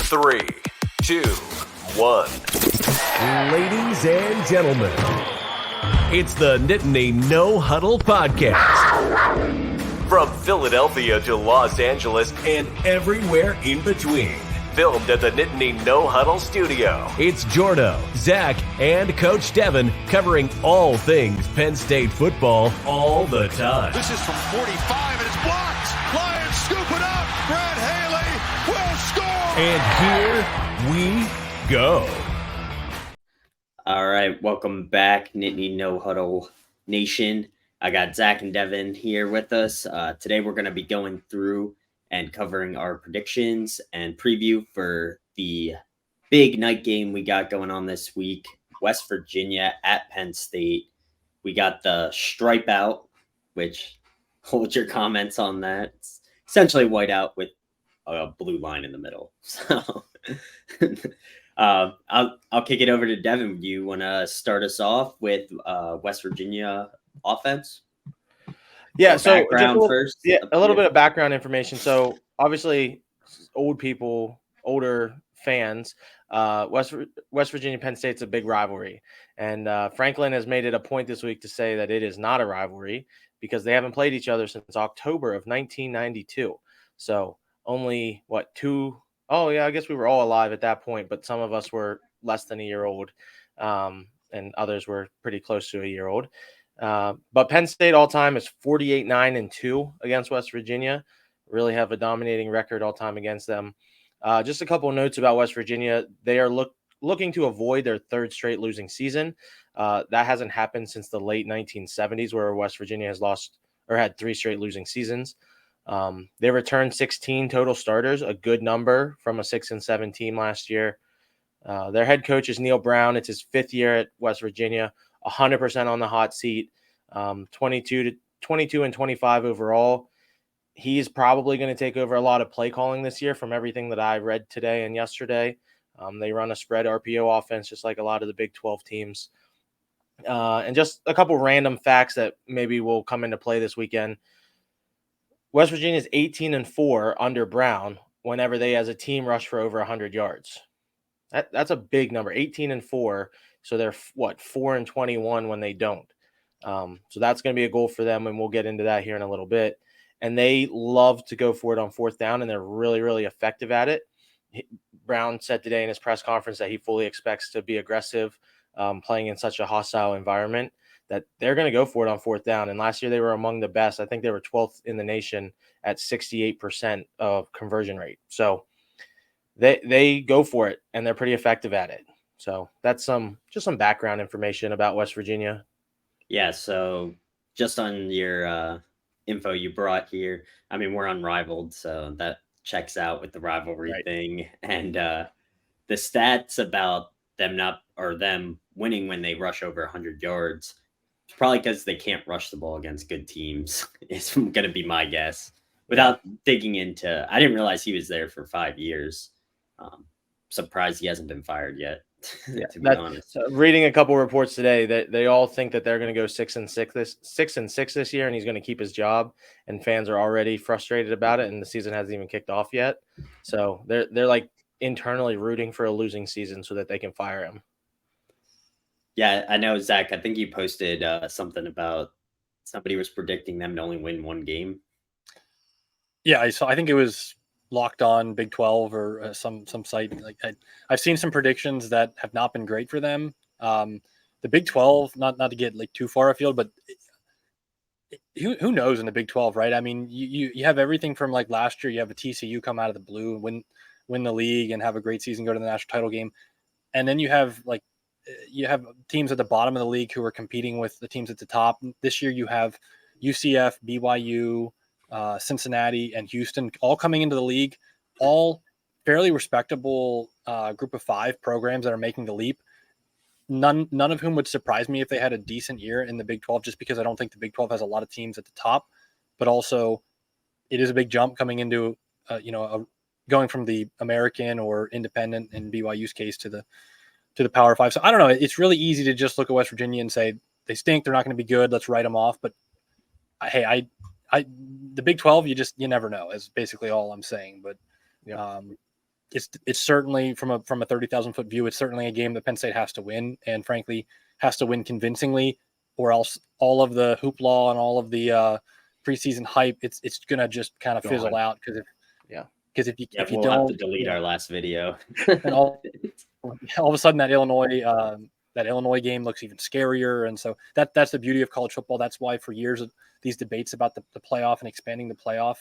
3, 2, 1. Ladies and gentlemen, it's the Nittany No Huddle Podcast. From Philadelphia to Los Angeles And everywhere in between. filmed at the Nittany No Huddle studio. It's Jordo, Zach, and Coach Devin covering all things Penn State football all the time. This is from 45, and it's blocked. Lions scoop it up. Brad Haley will score. And here we go. All right, welcome back, Nittany No Huddle Nation. I got Zach and Devin here with us. Today we're going to be going through and covering our predictions and preview for the big night game we got going on this week. West Virginia at Penn State. We got the stripe out, which hold your comments on that. It's essentially white out with a blue line in the middle. So I'll kick it over to Devin. Do you want to start us off with West Virginia offense? Yeah, so background first. Yeah, a little bit of background information. So obviously, older fans, West Virginia Penn State's a big rivalry, and Franklin has made it a point this week to say that it is not a rivalry because they haven't played each other since October of 1992. So only two? Oh yeah, I guess we were all alive at that point, but some of us were less than a year old, and others were pretty close to a year old. But Penn State all time is 48-9-2 against West Virginia. Really have a dominating record all time against them. Just a couple of notes about West Virginia. They are looking to avoid their third straight losing season. That hasn't happened since the late 1970s, where West Virginia has lost or had 3 straight losing seasons. They returned 16 total starters, a good number from a 6-7 team last year. Their head coach is Neil Brown. It's his 5th year at West Virginia. 100% on the hot seat, 22 and 25 overall. He's probably going to take over a lot of play calling this year from everything that I read today and yesterday. They run a spread RPO offense, just like a lot of the Big 12 teams. And just a couple random facts that maybe will come into play this weekend. West Virginia is 18-4 under Brown whenever they as a team rush for over 100 yards. That's a big number, 18-4. So they're 4-21 when they don't. So that's going to be a goal for them, and we'll get into that here in a little bit. And they love to go for it on 4th down, and they're really, really effective at it. Brown said today in his press conference that he fully expects to be aggressive, playing in such a hostile environment, that they're going to go for it on 4th down. And last year they were among the best. I think they were 12th in the nation at 68% of conversion rate. So they go for it, and they're pretty effective at it. So that's just some background information about West Virginia. Yeah, so just on your info you brought here, I mean, we're unrivaled, so that checks out with the rivalry thing. And the stats about them winning when they rush over 100 yards, it's probably because they can't rush the ball against good teams. It's going to be my guess. Without digging into, I didn't realize he was there for 5 years. Surprised he hasn't been fired yet. To be honest, reading a couple reports today that they all think that they're going to go 6-6 this year, and he's going to keep his job. And fans are already frustrated about it, and the season hasn't even kicked off yet. So they're like internally rooting for a losing season so that they can fire him. Yeah, I know, Zach. I think you posted something about somebody was predicting them to only win 1 game. Yeah, I think it was Locked On Big 12 or some site. Like I've seen some predictions that have not been great for them. The Big 12, not to get like too far afield, but who knows in the Big 12, right? I mean, you have everything from like last year. You have a TCU come out of the blue, win the league, and have a great season, go to the national title game, and then you have teams at the bottom of the league who are competing with the teams at the top. This year, you have UCF, BYU, Cincinnati, and Houston all coming into the league, all fairly respectable group of 5 programs that are making the leap. None of whom would surprise me if they had a decent year in the Big 12, just because I don't think the Big 12 has a lot of teams at the top, but also it is a big jump coming into going from the American or independent in BYU's case to the Power 5. So I don't know. It's really easy to just look at West Virginia and say they stink. They're not going to be good. Let's write them off. But hey, the Big 12, you never know, is basically all I'm saying. But it's certainly from a 30,000-foot view, it's certainly a game that Penn State has to win, and frankly has to win convincingly, or else all of the hoopla and all of the preseason hype, it's gonna just kind of fizzle out because if you we'll don't have to delete our last video. and all of a sudden that Illinois game looks even scarier, and so that's the beauty of college football. That's why for years these debates about the playoff and expanding the playoff.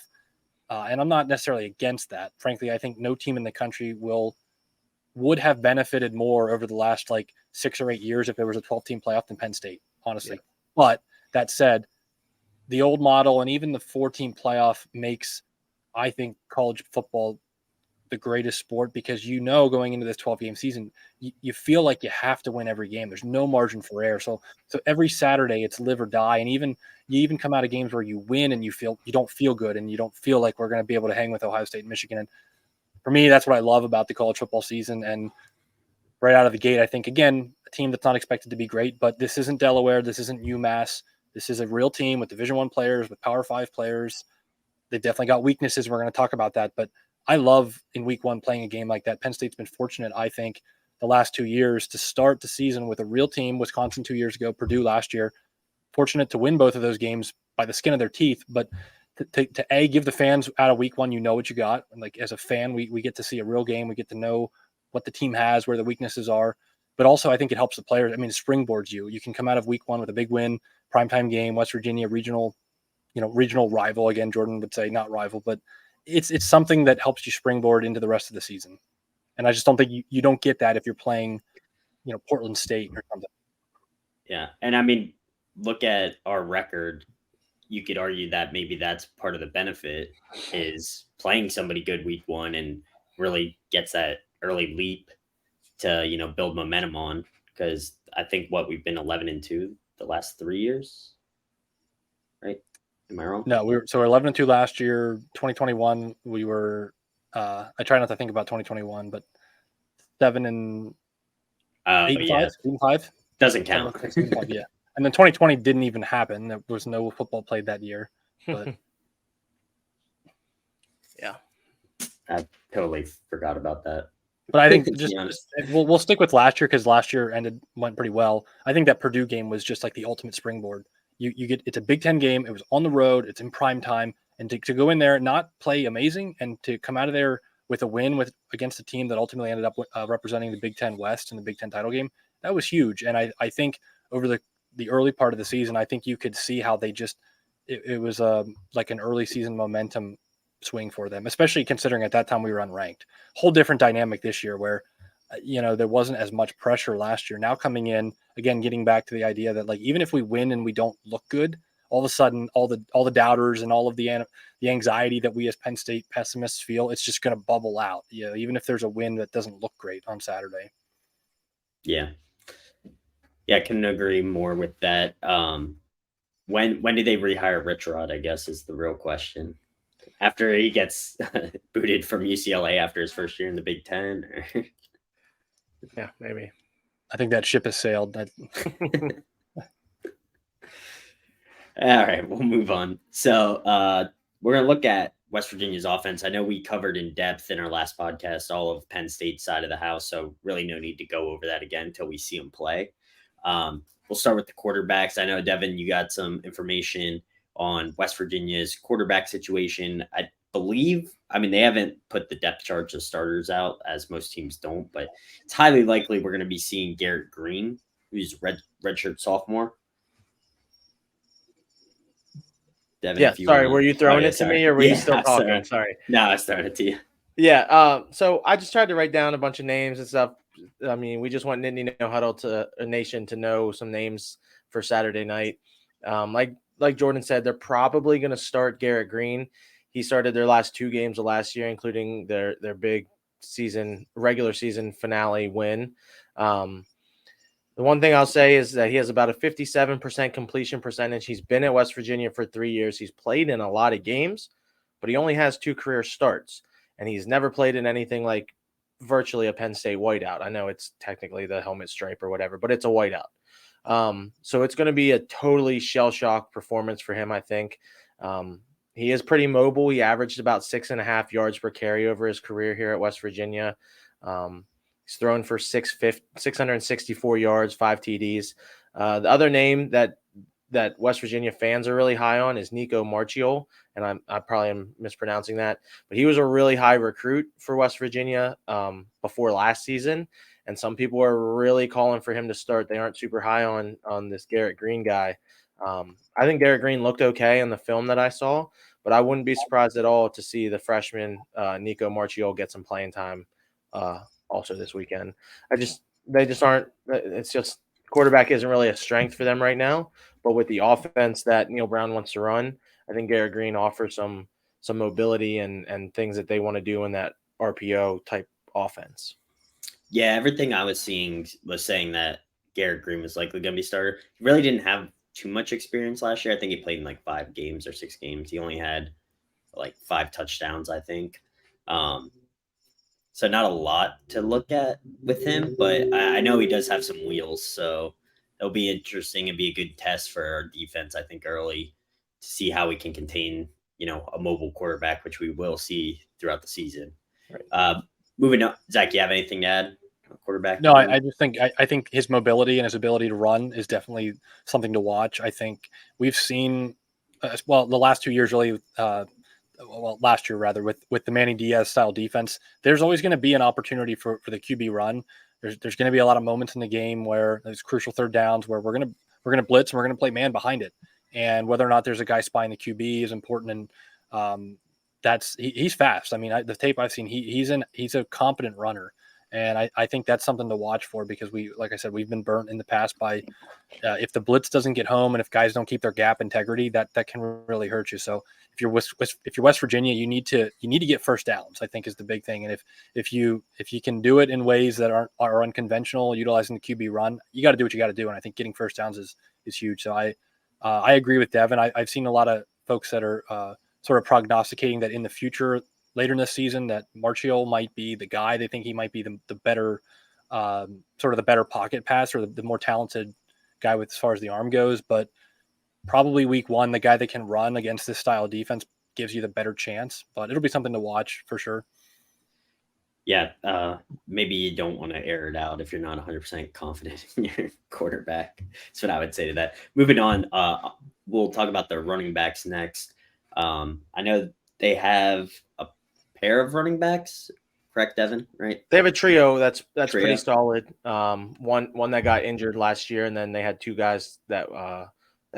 And I'm not necessarily against that. Frankly, I think no team in the country would have benefited more over the last 6 or 8 years if there was a 12-team playoff than Penn State, honestly. Yeah. But that said, the old model and even the 4-team playoff makes, I think, college football the greatest sport because going into this 12-game season, you feel like you have to win every game. There's no margin for error. So every Saturday it's live or die, and you even come out of games where you win and you don't feel good and you don't feel like we're going to be able to hang with Ohio State and Michigan. And for me, that's what I love about the college football season. And right out of the gate, I think, again, a team that's not expected to be great, but this isn't Delaware, this isn't UMass. This is a real team with Division I players, with Power 5 players. They've definitely got weaknesses. We're going to talk about that, but I love in week 1 playing a game like that. Penn State's been fortunate, I think, the last 2 years to start the season with a real team. Wisconsin 2 years ago, Purdue last year. Fortunate to win both of those games by the skin of their teeth, but to give the fans out of week 1, what you got. And as a fan, we get to see a real game. We get to know what the team has, where the weaknesses are. But also, I think it helps the players. I mean, it springboards you. You can come out of week 1 with a big win, primetime game, West Virginia regional rival. Again, Jordan would say not rival, but it's something that helps you springboard into the rest of the season. And I just don't think you don't get that if you're playing, Portland State or something. Yeah. And I mean, look at our record. You could argue that maybe that's part of the benefit is playing somebody good week 1 and really gets that early leap to, build momentum on. Because I think we've been 11-2 the last 3 years, right? Am I wrong? No, we're 11-2 last year. 2021, we were. I try not to think about 2021, but 7-8, 5 doesn't count. 5, yeah, and then 2020 didn't even happen. There was no football played that year. But yeah, I totally forgot about that. But I think we'll stick with last year because last year went pretty well. I think that Purdue game was just like the ultimate springboard. It's a Big Ten game. It was on the road. It's in prime time, and to go in there, not play amazing, and to come out of there with a win against a team that ultimately ended up representing the Big Ten West in the Big Ten title game, that was huge. And I think over the early part of the season, I think you could see how they just it was like an early season momentum swing for them, especially considering at that time we were unranked. Whole different dynamic this year where there wasn't as much pressure last year. Now coming in again, getting back to the idea that even if we win and we don't look good, all of a sudden all the doubters and all of the anxiety that we as Penn State pessimists feel, it's just going to bubble out. Even if there's a win that doesn't look great on Saturday. Yeah, I couldn't agree more with that. When do they rehire Rich Rod, I guess, is the real question. After he gets booted from UCLA after his first year in the Big Ten? Yeah, maybe. I think that ship has sailed. All right, we'll move on. So we're going to look at West Virginia's offense. I know we covered in depth in our last podcast all of Penn State's side of the house, so really no need to go over that again until we see them play. We'll start with the quarterbacks. I know, Devin, you got some information on West Virginia's quarterback situation. I believe, they haven't put the depth chart of starters out, as most teams don't, but it's highly likely we're going to be seeing Garrett Green, who's redshirt sophomore. Devin, yeah, sorry, were you throwing it to me or were you still talking? Sorry. No, I was throwing it to you. Yeah, so I just tried to write down a bunch of names and stuff. We just want Nittany No Huddle to a nation to know some names for Saturday night. Like Jordan said, they're probably going to start Garrett Green. He started their last 2 games of last year, including their big regular season finale win. The one thing I'll say is that he has about a 57% completion percentage. He's been at West Virginia for 3 years. He's played in a lot of games, but he only has 2 career starts, and he's never played in anything like virtually a Penn State whiteout. I know it's technically the helmet stripe or whatever, but it's a whiteout. So it's going to be a totally shell shock performance for him, I think. He is pretty mobile. He averaged about 6.5 yards per carry over his career here at West Virginia. He's thrown for 664 yards, 5 TDs. The other name that West Virginia fans are really high on is Nico Marchiol, and I probably am mispronouncing that, but he was a really high recruit for West Virginia before last season, and some people are really calling for him to start. They aren't super high on this Garrett Green guy. I think Garrett Green looked okay in the film that I saw, but I wouldn't be surprised at all to see the freshman Nico Marchiol get some playing time also this weekend. They just aren't. It's just quarterback isn't really a strength for them right now. But with the offense that Neil Brown wants to run, I think Garrett Green offers some mobility and things that they want to do in that RPO type offense. Yeah, everything I was seeing was saying that Garrett Green was likely going to be starter. He really didn't have too much experience last year. I think he played in like 5 games or 6 games. He only had like 5 touchdowns, I think. So not a lot to look at with him, but I know he does have some wheels. So it'll be interesting and be a good test for our defense, I think, early to see how we can contain, a mobile quarterback, which we will see throughout the season. Right. Moving on, Zach, you have anything to add? Quarterback? No, I just think I think his mobility and his ability to run is definitely something to watch. I think we've seen, the last 2 years really, last year rather, with the Manny Diaz style defense, there's always going to be an opportunity for the QB run. There's going to be a lot of moments in the game where there's crucial third downs where we're going to blitz and we're going to play man behind it, and whether or not there's a guy spying the QB is important. And he's fast. I mean, the tape I've seen, he's a competent runner. And I think that's something to watch for because like I said, we've been burnt in the past by if the blitz doesn't get home and if guys don't keep their gap integrity, that can really hurt you. So if you're West Virginia, you need to get first downs, I think is the big thing. And if you can do it in ways that are unconventional, utilizing the QB run, you got to do what you got to do. And I think getting first downs is huge. So I agree with Devin. I've seen a lot of folks that are sort of prognosticating that in the future, later in this season, that Marchiol might be the guy. They think he might be the better, sort of the better pocket passer, the more talented guy as far as the arm goes. But probably week 1, the guy that can run against this style of defense gives you the better chance. But it'll be something to watch for sure. Yeah, maybe you don't want to air it out if you're not 100% confident in your quarterback. That's what I would say to that. Moving on, we'll talk about the running backs next. I know they have a pair of running backs, correct, Devin? Right? They have a trio that's pretty solid. One that got injured last year, and then they had 2 guys that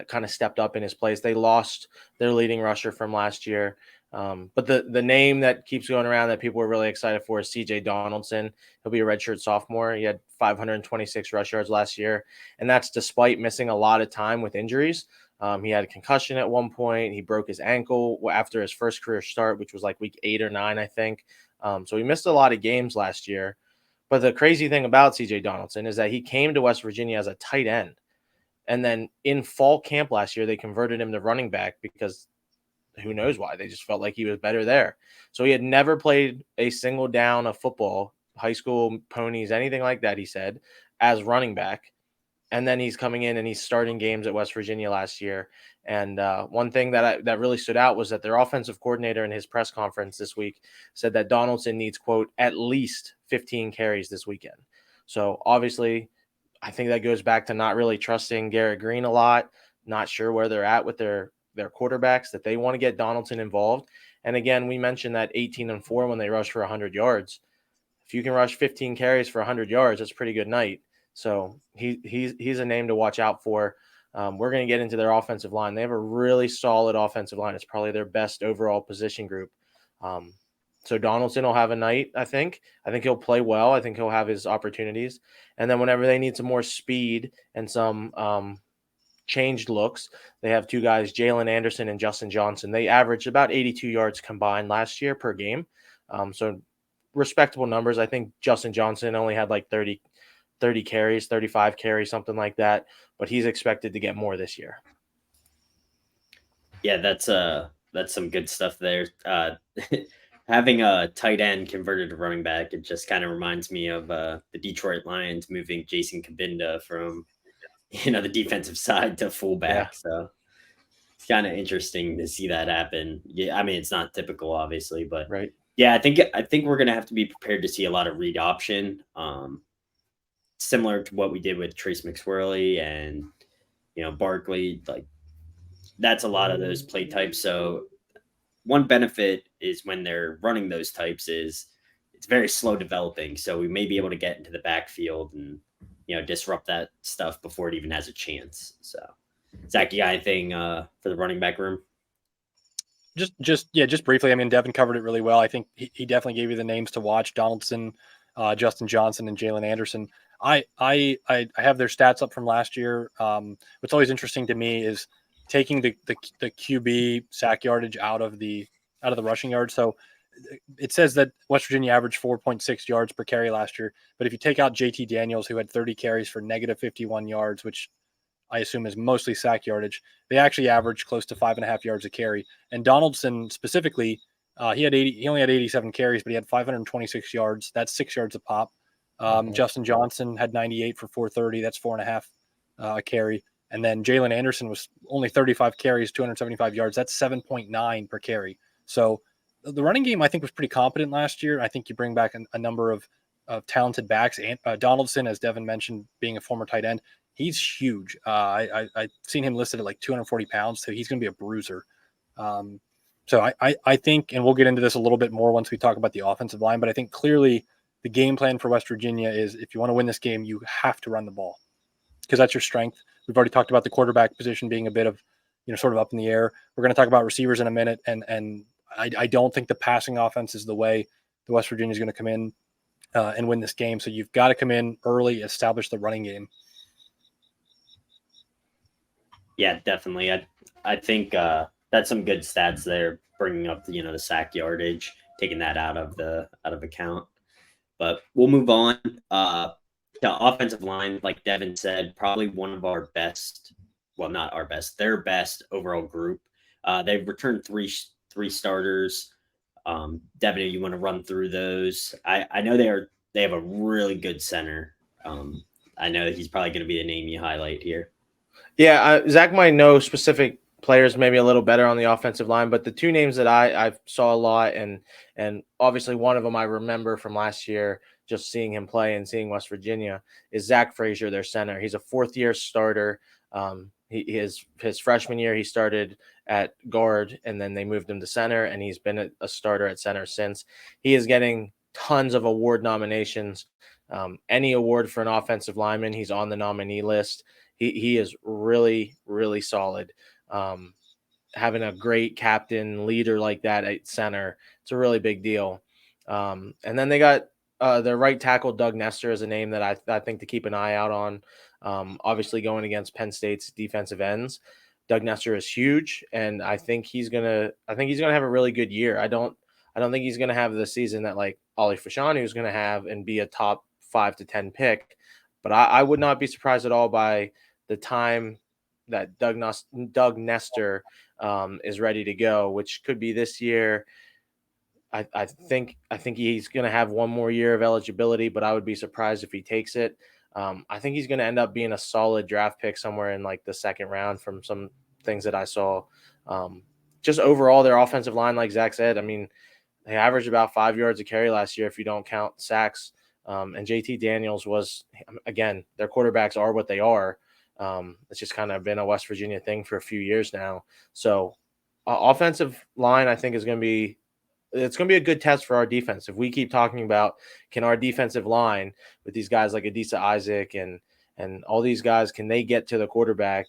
kind of stepped up in his place. They lost their leading rusher from last year, but the name that keeps going around that people are really excited for is C.J. Donaldson. He'll be a redshirt sophomore. He had 526 rush yards last year, and that's despite missing a lot of time with injuries. He had a concussion at one point. He broke his ankle after his first career start, which was like week 8 or 9, I think. So he missed a lot of games last year. But the crazy thing about CJ Donaldson is that he came to West Virginia as a tight end. And then in fall camp last year, they converted him to running back because who knows why. They just felt like he was better there. So he had never played a single down of football, high school ponies, anything like that, he said, as running back. And then he's coming in and he's starting games at West Virginia last year. And one thing that really stood out was that their offensive coordinator in his press conference this week said that Donaldson needs, quote, at least 15 carries this weekend. So obviously, I think that goes back to not really trusting Garrett Green a lot, not sure where they're at with their quarterbacks, that they want to get Donaldson involved. And again, we mentioned that 18-4 when they rush for 100 yards. If you can rush 15 carries for 100 yards, that's a pretty good night. So he's a name to watch out for. We're going to get into their offensive line. They have a really solid offensive line. It's probably their best overall position group. So Donaldson will have a night, I think. I think he'll play well. I think he'll have his opportunities. And then whenever they need some more speed and some changed looks, they have 2 guys, Jalen Anderson and Justin Johnson. They averaged about 82 yards combined last year per game. So respectable numbers. I think Justin Johnson only had like 30 carries, 35 carries, something like that. But he's expected to get more this year. Yeah, that's some good stuff there. Having a tight end converted to running back, it just kind of reminds me of the Detroit Lions moving Jason Kabinda from the defensive side to fullback. Yeah. So kind of interesting to see that happen. Yeah, I mean, it's not typical, obviously, but Right. yeah, I think we're gonna have to be prepared to see a lot of read option, similar to what we did with Trace McSwirly and Barkley. Like that's a lot of those play types. So one benefit is when they're running those types is it's very slow developing. So we may be able to get into the backfield and disrupt that stuff before it even has a chance. So Zach, you got anything for the running back room? Just briefly. I mean, Devin covered it really well. I think he definitely gave you the names to watch: Donaldson, Justin Johnson, and Jalen Anderson. I have their stats up from last year. What's always interesting to me is taking the QB sack yardage out of the rushing yard. So it says that West Virginia averaged 4.6 yards per carry last year, but if you take out JT Daniels, who had 30 carries for negative 51 yards, which I assume is mostly sack yardage, they actually averaged close to 5.5 yards a carry. And Donaldson specifically, he only had 87 carries, but he had 526 yards. That's 6 yards a pop. Justin Johnson had 98 for 430. That's 4.5 a carry. And then Jalen Anderson was only 35 carries, 275 yards. That's 7.9 per carry. So the running game, I think, was pretty competent last year. I think you bring back a number of talented backs. And Donaldson, as Devin mentioned, being a former tight end, he's huge. I've seen him listed at like 240 pounds, so he's going to be a bruiser. So I think, and we'll get into this a little bit more once we talk about the offensive line, but I think clearly the game plan for West Virginia is if you want to win this game, you have to run the ball because that's your strength. We've already talked about the quarterback position being a bit of, sort of up in the air. We're going to talk about receivers in a minute, and I don't think the passing offense is the way the West Virginia is going to come in and win this game. So you've got to come in early, establish the running game. Yeah, definitely. I think that's some good stats there, bringing up the sack yardage, taking that out of account. But we'll move on. The offensive line, like Devin said, probably one of our best. Well, not our best, their best overall group. They've returned three starters. Devin, you want to run through those? I know they have a really good center. I know that he's probably going to be the name you highlight here. Yeah, Zach might know specific players maybe a little better on the offensive line, but the two names that I saw a lot, and obviously one of them I remember from last year, just seeing him play and seeing West Virginia, is Zach Frazier, their center. He's a fourth-year starter. His freshman year, he started at guard, and then they moved him to center, and he's been a starter at center since. He is getting tons of award nominations. Any award for an offensive lineman, he's on the nominee list. He is really, really solid. Having a great captain leader like that at center, it's a really big deal. And then they got their right tackle, Doug Nestor, is a name that I think to keep an eye out on. Obviously going against Penn State's defensive ends. Doug Nestor is huge, and I think he's gonna have a really good year. I don't think he's gonna have the season that like Ollie Fashanu is gonna have and be a top 5 to 10 pick. But I would not be surprised at all by the time that Doug Nestor is ready to go, which could be this year. I think he's going to have one more year of eligibility, but I would be surprised if he takes it. I think he's going to end up being a solid draft pick somewhere in like the second round from some things that I saw. Just overall, their offensive line, like Zach said, I mean, they averaged about 5 yards a carry last year if you don't count sacks. And JT Daniels was, again, their quarterbacks are what they are. It's just kind of been a West Virginia thing for a few years now. So offensive line, I think, it's going to be a good test for our defense. If we keep talking about can our defensive line with these guys like Adisa Isaac and all these guys, can they get to the quarterback?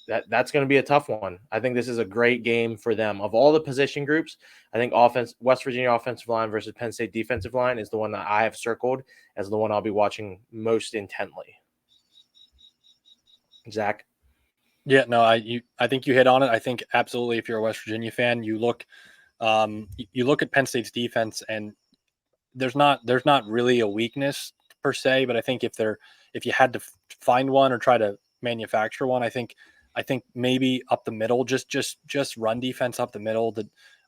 That's going to be a tough one. I think this is a great game for them. Of all the position groups, I think West Virginia offensive line versus Penn State defensive line is the one that I have circled as the one I'll be watching most intently. Zach? Yeah, no, I think you hit on it. I think absolutely if you're a West Virginia fan, you look at Penn State's defense and there's not really a weakness per se, but I think if you had to find one or try to manufacture one, I think maybe up the middle, just run defense up the middle.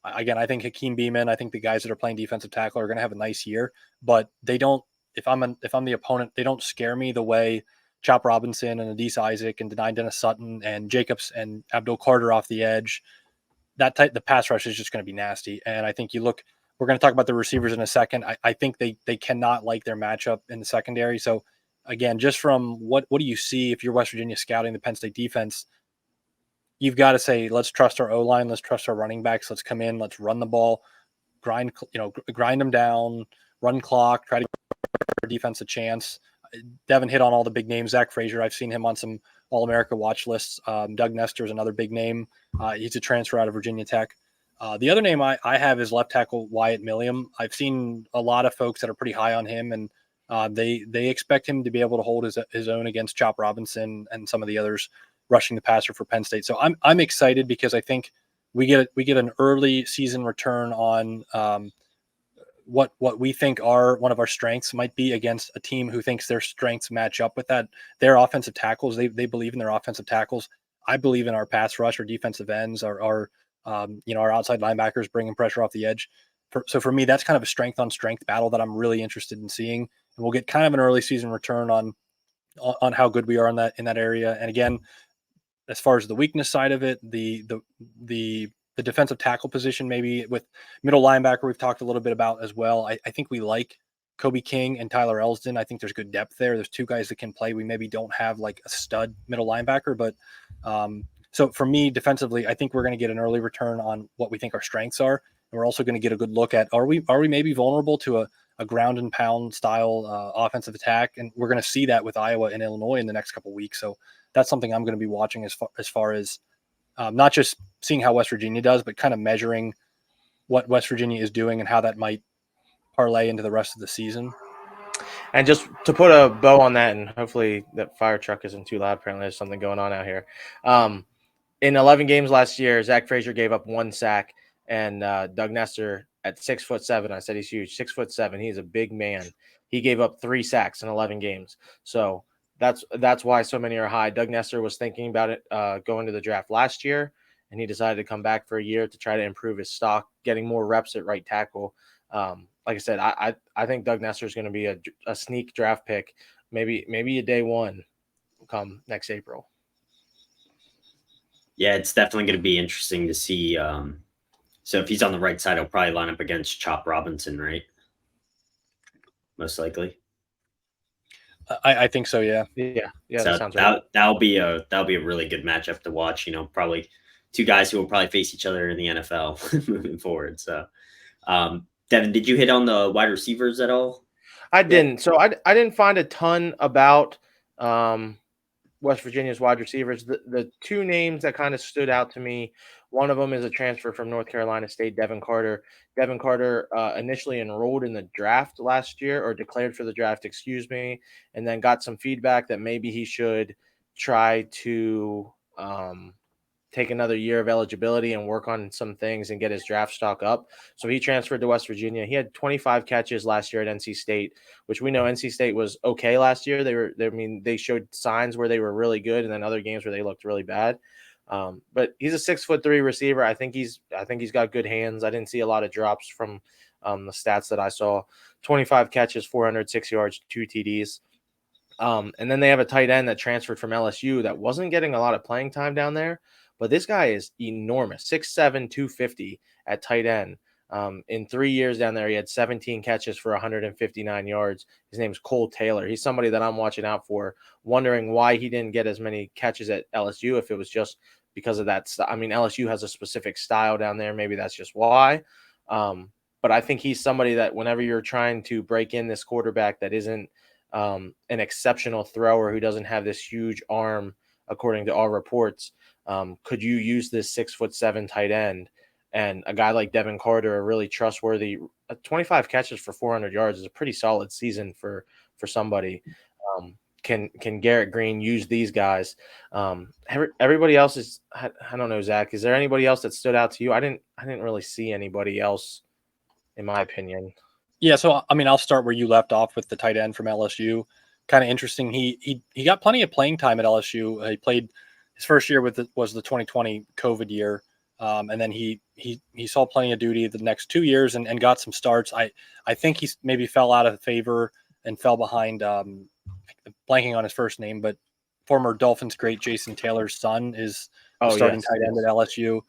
Again, I think Hakeem Beeman, I think the guys that are playing defensive tackle are going to have a nice year, but they don't. If I'm the opponent, they don't scare me the way Chop Robinson and Adise Isaac and Denai Dennis Sutton and Jacobs and Abdul Carter off the edge, the pass rush is just going to be nasty. And I think we're going to talk about the receivers in a second. I think they cannot like their matchup in the secondary. So again, just from what do you see if you're West Virginia scouting the Penn State defense? You've got to say, let's trust our O-line, let's trust our running backs, let's come in, let's run the ball, grind them down, run clock, try to give our defense a chance. Devin hit on all the big names. Zach Frazier, I've seen him on some All-America watch lists. Doug Nestor is another big name. He's a transfer out of Virginia Tech. The other name I have is left tackle Wyatt Milliam. I've seen a lot of folks that are pretty high on him, and they expect him to be able to hold his own against Chop Robinson and some of the others rushing the passer for Penn State. So I'm excited because I think we get an early season return on what we think one of our strengths might be against a team who thinks their strengths match up with that. Their offensive tackles, they believe in their offensive tackles. I believe in our pass rush, our defensive ends, our outside linebackers bringing pressure off the edge. So for me, that's kind of a strength on strength battle that I'm really interested in seeing. And we'll get kind of an early season return on how good we are in that area. And again, as far as the weakness side of it, the defensive tackle position, maybe with middle linebacker, we've talked a little bit about as well. I think we like Kobe King and Tyler Elsdon. I think there's good depth there. There's two guys that can play. We maybe don't have like a stud middle linebacker, but so for me, defensively, I think we're going to get an early return on what we think our strengths are. And we're also going to get a good look at, are we maybe vulnerable to a ground and pound style offensive attack? And we're going to see that with Iowa and Illinois in the next couple of weeks. So that's something I'm going to be watching as far as not just seeing how West Virginia does, but kind of measuring what West Virginia is doing and how that might parlay into the rest of the season. And just to put a bow on that, and hopefully that fire truck isn't too loud. Apparently there's something going on out here. In 11 games last year, Zach Frazier gave up 1 sack, and Doug Nestor at 6'7", I said he's huge, 6'7". He's a big man. He gave up 3 sacks in 11 games. So that's why so many are high. Doug Nestor was thinking about it going to the draft last year, and he decided to come back for a year to try to improve his stock, getting more reps at right tackle. Like I said, I think Doug Nestor is going to be a sneak draft pick, maybe a day one come next April. Yeah, it's definitely going to be interesting to see. So if he's on the right side, he'll probably line up against Chop Robinson, right? Most likely. I think so. Yeah. So that sounds right. That'll be a really good matchup to watch. Probably two guys who will probably face each other in the NFL moving forward. So, Devin, did you hit on the wide receivers at all? I didn't. So I didn't find a ton about West Virginia's wide receivers. The two names that kind of stood out to me, one of them is a transfer from North Carolina State, Devin Carter. Devin Carter initially enrolled in the draft last year, or declared for the draft, and then got some feedback that maybe he should try to take another year of eligibility and work on some things and get his draft stock up. So he transferred to West Virginia. He had 25 catches last year at NC State, which we know NC State was okay last year. They showed signs where they were really good, and then other games where they looked really bad. But he's a 6'3" receiver. I think he's got good hands. I didn't see a lot of drops from the stats that I saw. 25 catches, 406 yards, 2 TDs. And then they have a tight end that transferred from LSU that wasn't getting a lot of playing time down there. But this guy is enormous, 6'7", 250 at tight end. In 3 years down there, he had 17 catches for 159 yards. His name's Cole Taylor. He's somebody that I'm watching out for, wondering why he didn't get as many catches at LSU, if it was just because of that. I mean, LSU has a specific style down there. Maybe that's just why. But I think he's somebody that whenever you're trying to break in this quarterback that isn't an exceptional thrower, who doesn't have this huge arm, according to all reports, could you use this 6'7" tight end? And a guy like Devin Carter, a really trustworthy 25 catches for 400 yards is a pretty solid season for somebody. Can Garrett Green use these guys? Everybody else is, I don't know, Zach, is there anybody else that stood out to you? I didn't really see anybody else, in my opinion. Yeah. So, I mean, I'll start where you left off with the tight end from LSU. Kind of interesting. He got plenty of playing time at LSU. He played his first year was the 2020 COVID year. And then he saw plenty of duty the next 2 years and got some starts. I think he maybe fell out of favor and fell behind blanking on his first name, but former Dolphins great Jason Taylor's son is the Oh, starting yes, tight end yes. at LSU.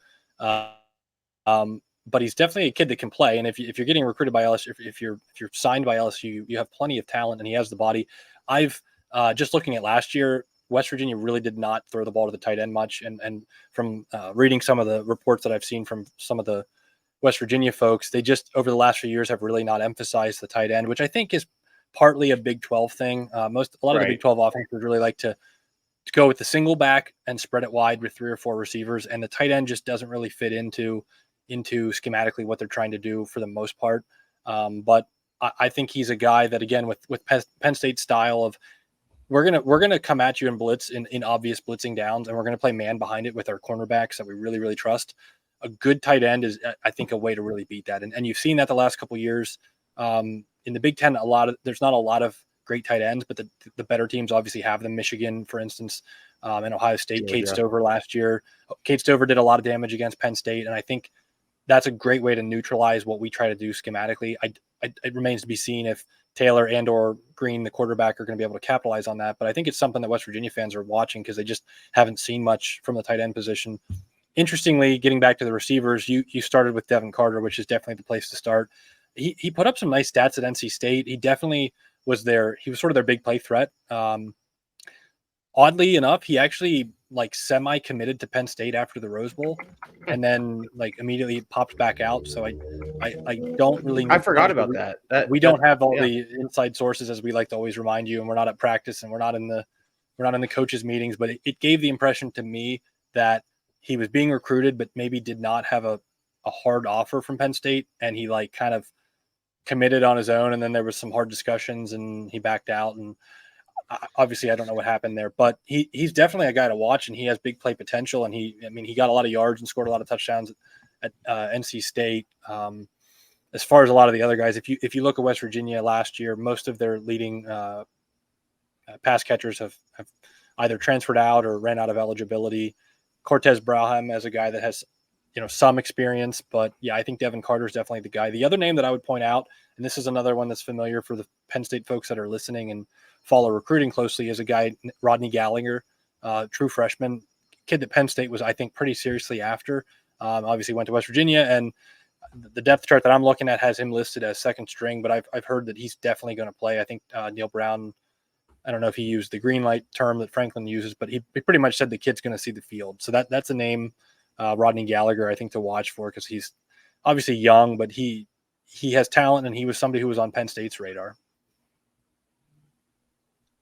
But he's definitely a kid that can play. And if you're getting recruited by LSU, if you're signed by LSU, you have plenty of talent, and he has the body. I've just looking at last year, West Virginia really did not throw the ball to the tight end much. And from reading some of the reports that I've seen from some of the West Virginia folks, they just over the last few years have really not emphasized the tight end, which I think is partly a Big 12 thing. A lot of the Big 12 offenses really like to go with the single back and spread it wide with 3 or 4 receivers, and the tight end just doesn't really fit into schematically what they're trying to do for the most part. But I think he's a guy that, again, with Penn State style of we're gonna come at you in blitz in obvious blitzing downs, and we're gonna play man behind it with our cornerbacks that we really, really trust. A good tight end is, I think, a way to really beat that. And you've seen that the last couple of years in the Big Ten. There's not a lot of great tight ends, but the better teams obviously have them. Michigan, for instance, and Ohio State. Georgia. Kate Stover last year. Kate Stover did a lot of damage against Penn State, and I think that's a great way to neutralize what we try to do schematically. It remains to be seen if Taylor and or Green, the quarterback, are going to be able to capitalize on that. But I think it's something that West Virginia fans are watching because they just haven't seen much from the tight end position. Interestingly, getting back to the receivers, you started with Devin Carter, which is definitely the place to start. He put up some nice stats at NC State. He definitely was he was sort of their big play threat. Oddly enough, he actually semi-committed to Penn State after the Rose Bowl, and then immediately popped back out. So I don't really. I forgot about that. We don't have all the inside sources, as we like to always remind you, and we're not at practice and we're not in the coaches' meetings. But it gave the impression to me that he was being recruited, but maybe did not have a hard offer from Penn State, and he kind of committed on his own, and then there was some hard discussions, and he backed out. And obviously, I don't know what happened there, but he's definitely a guy to watch, and he has big play potential. And he got a lot of yards and scored a lot of touchdowns at NC State. As far as a lot of the other guys, if you look at West Virginia last year, most of their leading pass catchers have either transferred out or ran out of eligibility. Cortez Braham as a guy that has some experience, but yeah, I think Devin Carter is definitely the guy. The other name that I would point out, and this is another one that's familiar for the Penn State folks that are listening and follow recruiting closely, is a guy, Rodney Gallagher, true freshman, kid that Penn State was, I think, pretty seriously after. Obviously went to West Virginia, and the depth chart that I'm looking at has him listed as second string, but I've heard that he's definitely going to play. I think Neil Brown, I don't know if he used the green light term that Franklin uses, but he pretty much said the kid's going to see the field. So that's a name, Rodney Gallagher, I think, to watch for, because he's obviously young, but he has talent, and he was somebody who was on Penn State's radar.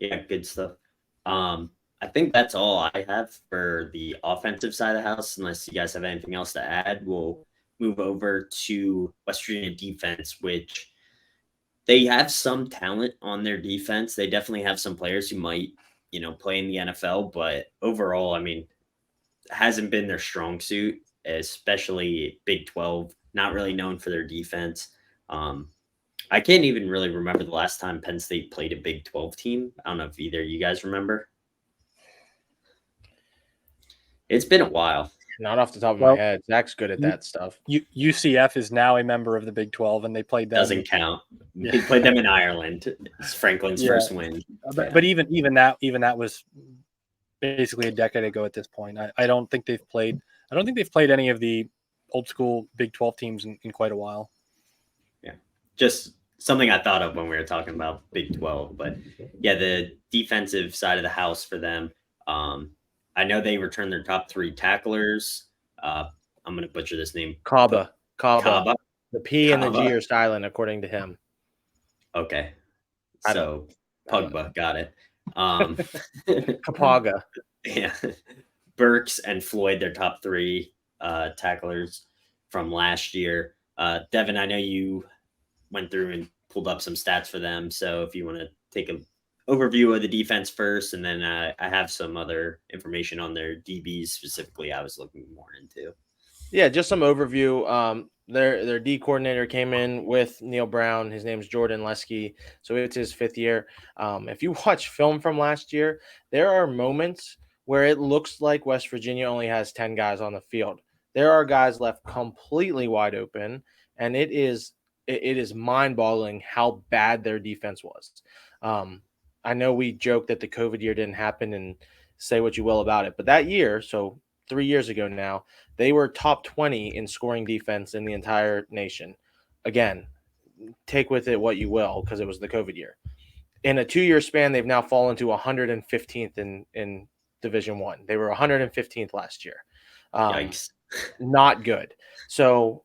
Yeah, good stuff. I think that's all I have for the offensive side of the house. Unless you guys have anything else to add, we'll move over to West Virginia defense, which they have some talent on their defense. They definitely have some players who might, play in the NFL, but overall, it hasn't been their strong suit, especially Big 12, not really known for their defense. I can't even really remember the last time Penn State played a Big 12 team. I don't know if either of you guys remember. It's been a while. Not off the top of my head. Zach's good at that stuff. UCF is now a member of the Big 12, and they played them. Doesn't count. Yeah. They played them in Ireland. It's Franklin's first win. But even that was basically a decade ago at this point. I don't think they've played any of the old school Big 12 teams in quite a while. Yeah. Just something I thought of when we were talking about Big 12. But yeah, the defensive side of the house for them. I know they returned their top 3 tacklers. I'm going to butcher this name. Kaba. Kaba. The P and the G are silent, according to him. Okay. So Pugba, got it. Kapaga. Yeah. Burks and Floyd, their top 3 tacklers from last year. Devin, I know you went through and pulled up some stats for them. So if you want to take an overview of the defense first, and then I have some other information on their DBs specifically I was looking more into. Yeah, just some overview. Their D coordinator came in with Neil Brown. His name's Jordan Lesky, so it's his 5th year. If you watch film from last year, there are moments where it looks like West Virginia only has 10 guys on the field. There are guys left completely wide open, and it is mind-boggling how bad their defense was. I know we joke that the COVID year didn't happen and say what you will about it, but that year, so 3 years ago now, they were top 20 in scoring defense in the entire nation. Again, take with it what you will because it was the COVID year. In a 2-year span, they've now fallen to 115th in Division One. They were 115th last year. Yikes. Not good. So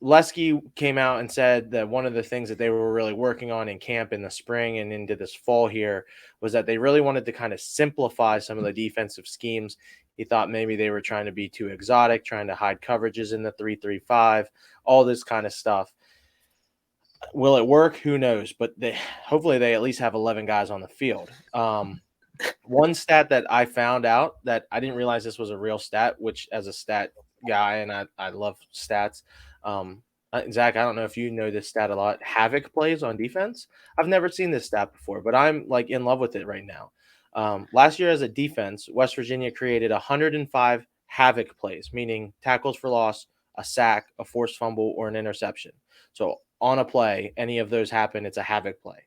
Lesky came out and said that one of the things that they were really working on in camp in the spring and into this fall here was that they really wanted to kind of simplify some of the defensive schemes. He thought maybe they were trying to be too exotic, trying to hide coverages in the 3-3-5, all this kind of stuff. Will it work? Who knows? But hopefully they at least have 11 guys on the field. One stat that I found out that I didn't realize this was a real stat, which as a stat guy, and I love stats. Zach, I don't know if you know this stat a lot. Havoc plays on defense. I've never seen this stat before, but I'm like in love with it right now. Last year as a defense, West Virginia created 105 havoc plays, meaning tackles for loss, a sack, a forced fumble, or an interception. So on a play, any of those happen, it's a havoc play.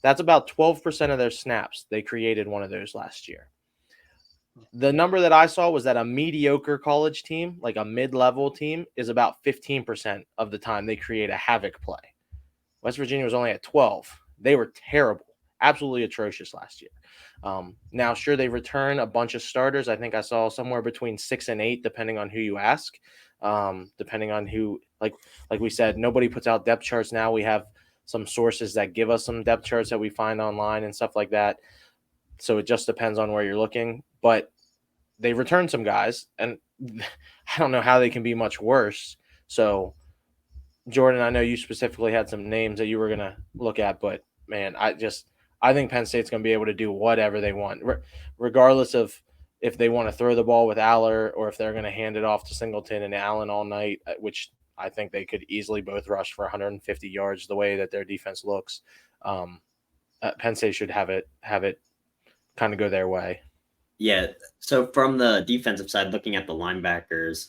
That's about 12% of their snaps. They created one of those last year. The number that I saw was that a mediocre college team, like a mid-level team, is about 15% of the time they create a havoc play. West Virginia was only at 12. They were terrible, absolutely atrocious last year. Now, sure, they return a bunch of starters. I think I saw somewhere between 6 and 8, depending on who you ask. Depending on who, like we said, nobody puts out depth charts now. We have some sources that give us some depth charts that we find online and stuff like that. So it just depends on where you're looking. But they returned some guys, and I don't know how they can be much worse. So, Jordan, I know you specifically had some names that you were going to look at, but, man, I think Penn State's going to be able to do whatever they want, regardless of if they want to throw the ball with Aller or if they're going to hand it off to Singleton and Allen all night, which I think they could easily both rush for 150 yards the way that their defense looks. Penn State should have it kind of go their way. Yeah. So from the defensive side, looking at the linebackers,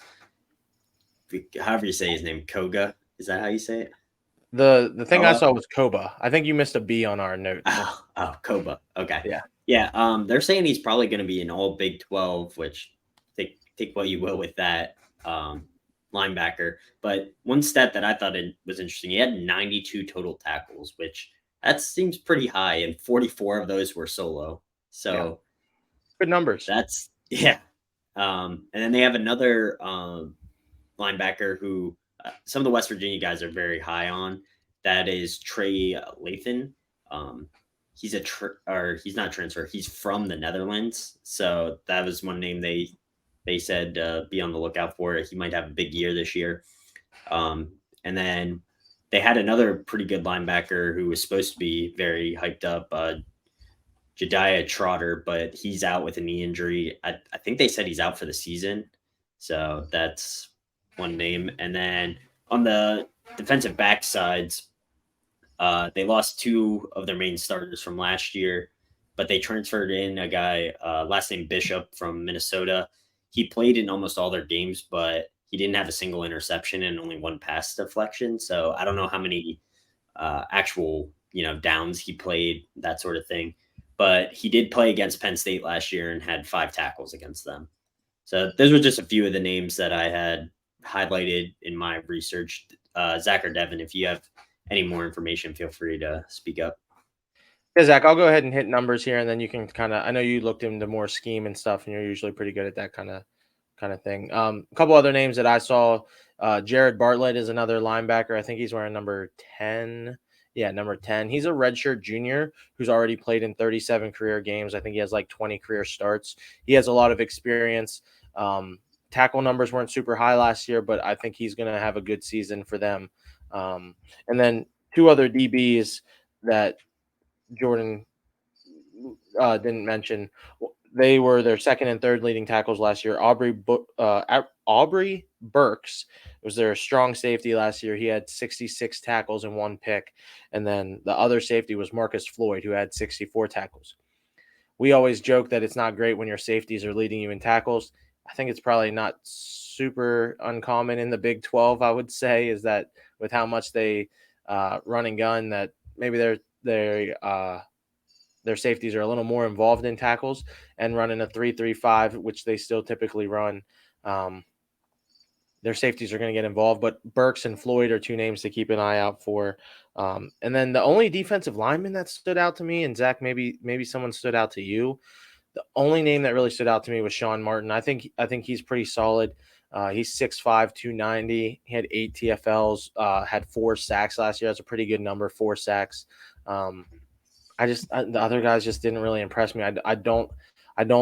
however you say his name, Koga, is that how you say it? The thing I saw was Koba. I think you missed a B on our notes. Oh, Koba. Okay. Yeah. Yeah. They're saying he's probably going to be an all Big 12, which take what you will with that linebacker. But one stat that I thought it was interesting, he had 92 total tackles, which that seems pretty high, and 44 of those were solo. So yeah. Good numbers. That's yeah. And then they have another linebacker who some of the West Virginia guys are very high on. That is Trey Lathan. He's he's not a transfer. He's from the Netherlands. So that was one name they said be on the lookout for. He might have a big year this year. And then they had another pretty good linebacker who was supposed to be very hyped up, Jediah Trotter, but he's out with a knee injury. I think they said he's out for the season. So that's one name. And then on the defensive back sides, they lost 2 of their main starters from last year, but they transferred in a guy, last name Bishop from Minnesota. He played in almost all their games, but he didn't have a single interception and only 1 pass deflection. So I don't know how many actual, downs he played, that sort of thing. But he did play against Penn State last year and had 5 tackles against them. So those were just a few of the names that I had highlighted in my research. Zach or Devin, if you have any more information, feel free to speak up. Yeah, Zach, I'll go ahead and hit numbers here, and then you can I know you looked into more scheme and stuff, and you're usually pretty good at that kind of thing. A couple other names that I saw, Jared Bartlett is another linebacker. I think he's wearing number 10. Yeah, number 10. He's a redshirt junior who's already played in 37 career games. I think he has like 20 career starts. He has a lot of experience. Tackle numbers weren't super high last year, but I think he's going to have a good season for them. And then 2 other DBs that Jordan didn't mention. They were their second and third leading tackles last year. Aubrey Burks was their strong safety last year. He had 66 tackles and 1 pick. And then the other safety was Marcus Floyd, who had 64 tackles. We always joke that it's not great when your safeties are leading you in tackles. I think it's probably not super uncommon in the Big 12, I would say, is that with how much they run and gun, that maybe their safeties are a little more involved in tackles and running a 3-3-5, which they still typically run. Their safeties are going to get involved, but Burks and Floyd are two names to keep an eye out for. And then the only defensive lineman that stood out to me, and Zach, maybe someone stood out to you. The only name that really stood out to me was Sean Martin. I think he's pretty solid. He's 6'5", 290. He had 8 TFLs, had 4 sacks last year. That's a pretty good number, 4 sacks. The other guys just didn't really impress me. I don't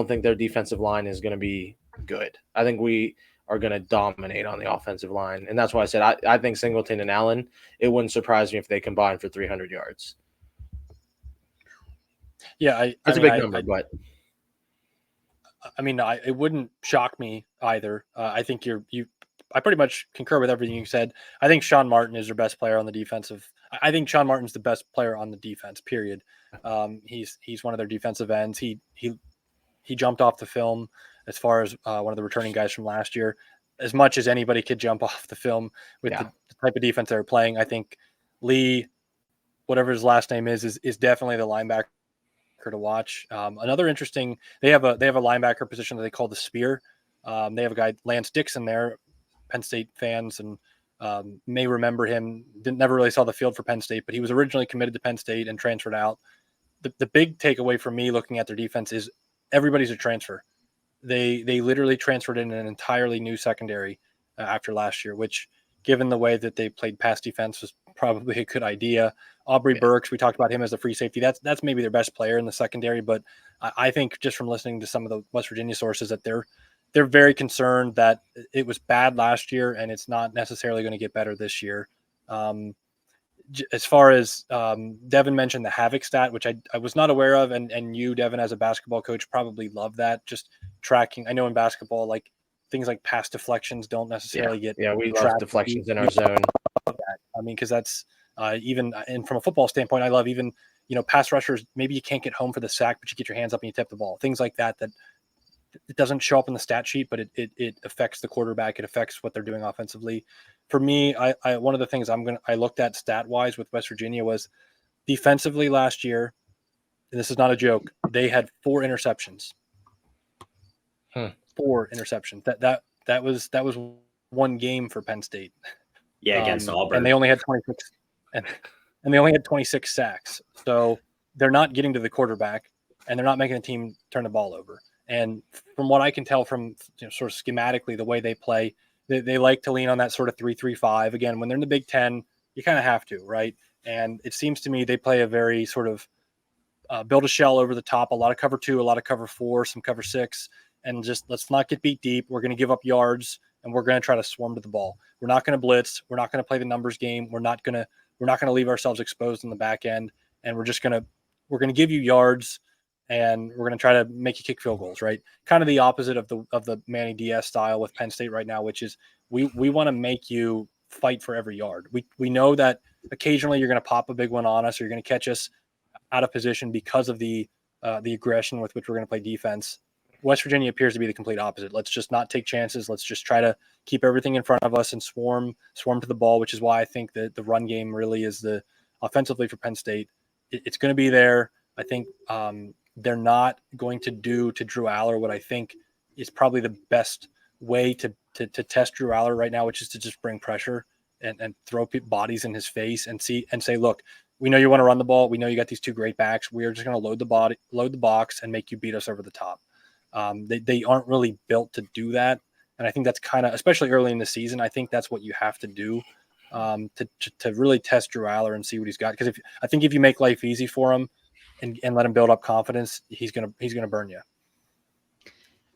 think their defensive line is going to be good. I think we are going to dominate on the offensive line. And that's why I said I think Singleton and Allen, it wouldn't surprise me if they combine for 300 yards. Yeah, that's a big number, but it wouldn't shock me either. I think I pretty much concur with everything you said. I think Sean Martin is their best player on the defensive. I think Sean Martin's the best player on the defense, period. He's one of their defensive ends. He jumped off the film as far as one of the returning guys from last year, as much as anybody could jump off the film with the type of defense they were playing. I think Lee, whatever his last name is definitely the linebacker to watch. Another interesting, they have a linebacker position that they call the spear. They have a guy, Lance Dixon, there. Penn State fans and may remember him. Never really saw the field for Penn State, but he was originally committed to Penn State and transferred out. The big takeaway for me looking at their defense is everybody's a transfer. They literally transferred in an entirely new secondary after last year, which, given the way that they played pass defense, was probably a good idea. Aubrey Burks, we talked about him as a free safety. That's maybe their best player in the secondary, but I think just from listening to some of the West Virginia sources that they're very concerned that it was bad last year and it's not necessarily going to get better this year. As far as Devin mentioned the Havoc stat, which I was not aware of, and you, Devin, as a basketball coach, probably love that. Just tracking. I know in basketball, like things like pass deflections don't necessarily get. Yeah, we love deflections in our zone. Because that's even, and from a football standpoint, I love even, pass rushers. Maybe you can't get home for the sack, but you get your hands up and you tip the ball. Things like that it doesn't show up in the stat sheet, but it affects the quarterback. It affects what they're doing offensively. For me, I one of the things I looked at stat wise with West Virginia was defensively last year, and this is not a joke. They had 4 interceptions. 4 interceptions. That was one game for Penn State. Yeah, against Auburn, and they only had 26, and they only had 26 sacks. So they're not getting to the quarterback, and they're not making the team turn the ball over. And from what I can tell from sort of schematically the way they play, they like to lean on that sort of 3-3-5. Again, when they're in the Big Ten, you kind of have to, right? And it seems to me they play a very sort of build a shell over the top, a lot of cover 2, a lot of cover 4, some cover 6, and just let's not get beat deep. We're going to give up yards, and we're going to try to swarm to the ball. We're not going to blitz. We're not going to play the numbers game. We're not going to leave ourselves exposed in the back end, and we're going to give you yards, and we're going to try to make you kick field goals, right? Kind of the opposite of the Manny Diaz style with Penn State right now, which is we want to make you fight for every yard. We know that occasionally you're going to pop a big one on us, or you're going to catch us out of position because of the aggression with which we're going to play defense. West Virginia appears to be the complete opposite. Let's just not take chances. Let's just try to keep everything in front of us and swarm to the ball, which is why I think that the run game really is the offensively for Penn State. It's going to be there. I think they're not going to do to Drew Aller what I think is probably the best way to test Drew Aller right now, which is to just bring pressure and throw bodies in his face and say, look, we know you want to run the ball. We know you got these 2 great backs. We are just going to load the box and make you beat us over the top. They aren't really built to do that. And I think that's kind of, especially early in the season, I think that's what you have to do to really test Drew Aller and see what he's got. Because if you make life easy for him and let him build up confidence, he's gonna burn you.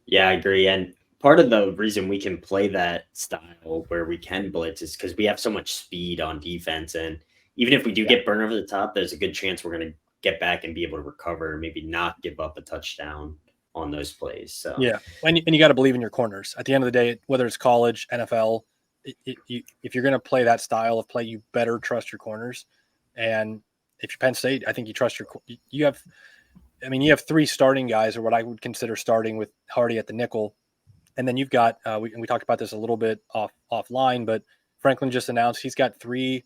Yeah, I agree. And part of the reason we can play that style where we can blitz is because we have so much speed on defense. And even if we do get burned over the top, there's a good chance we're going to get back and be able to recover, maybe not give up a touchdown on those plays. So yeah, and you got to believe in your corners. At the end of the day, whether it's college, NFL, if you're going to play that style of play, you better trust your corners. And if you're Penn State, I think you trust you have 3 starting guys, or what I would consider starting, with Hardy at the nickel. And then you've got, we talked about this a little bit offline, but Franklin just announced he's got 2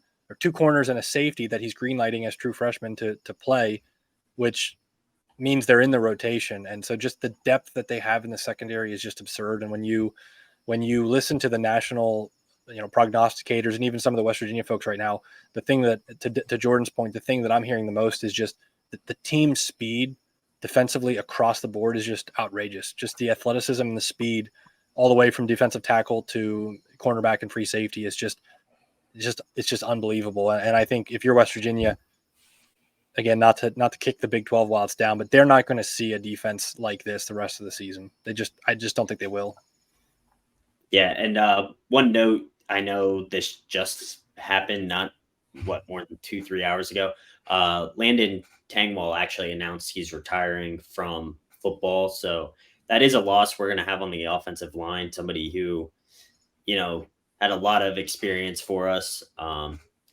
corners and a safety that he's greenlighting as true freshmen to play, which means they're in the rotation. And so just the depth that they have in the secondary is just absurd. And when you listen to the national, prognosticators and even some of the West Virginia folks right now, the thing that, to Jordan's point, the thing that I'm hearing the most is just the team speed defensively across the board is just outrageous. Just the athleticism and the speed all the way from defensive tackle to cornerback and free safety is just unbelievable. And I think if you're West Virginia, again, not to kick the Big 12 while it's down, but they're not going to see a defense like this the rest of the season. I just don't think they will. Yeah, and one note, I know this just happened not more than 2-3 hours ago. Landon Tangwall actually announced he's retiring from football, so that is a loss we're going to have on the offensive line. Somebody who, had a lot of experience for us.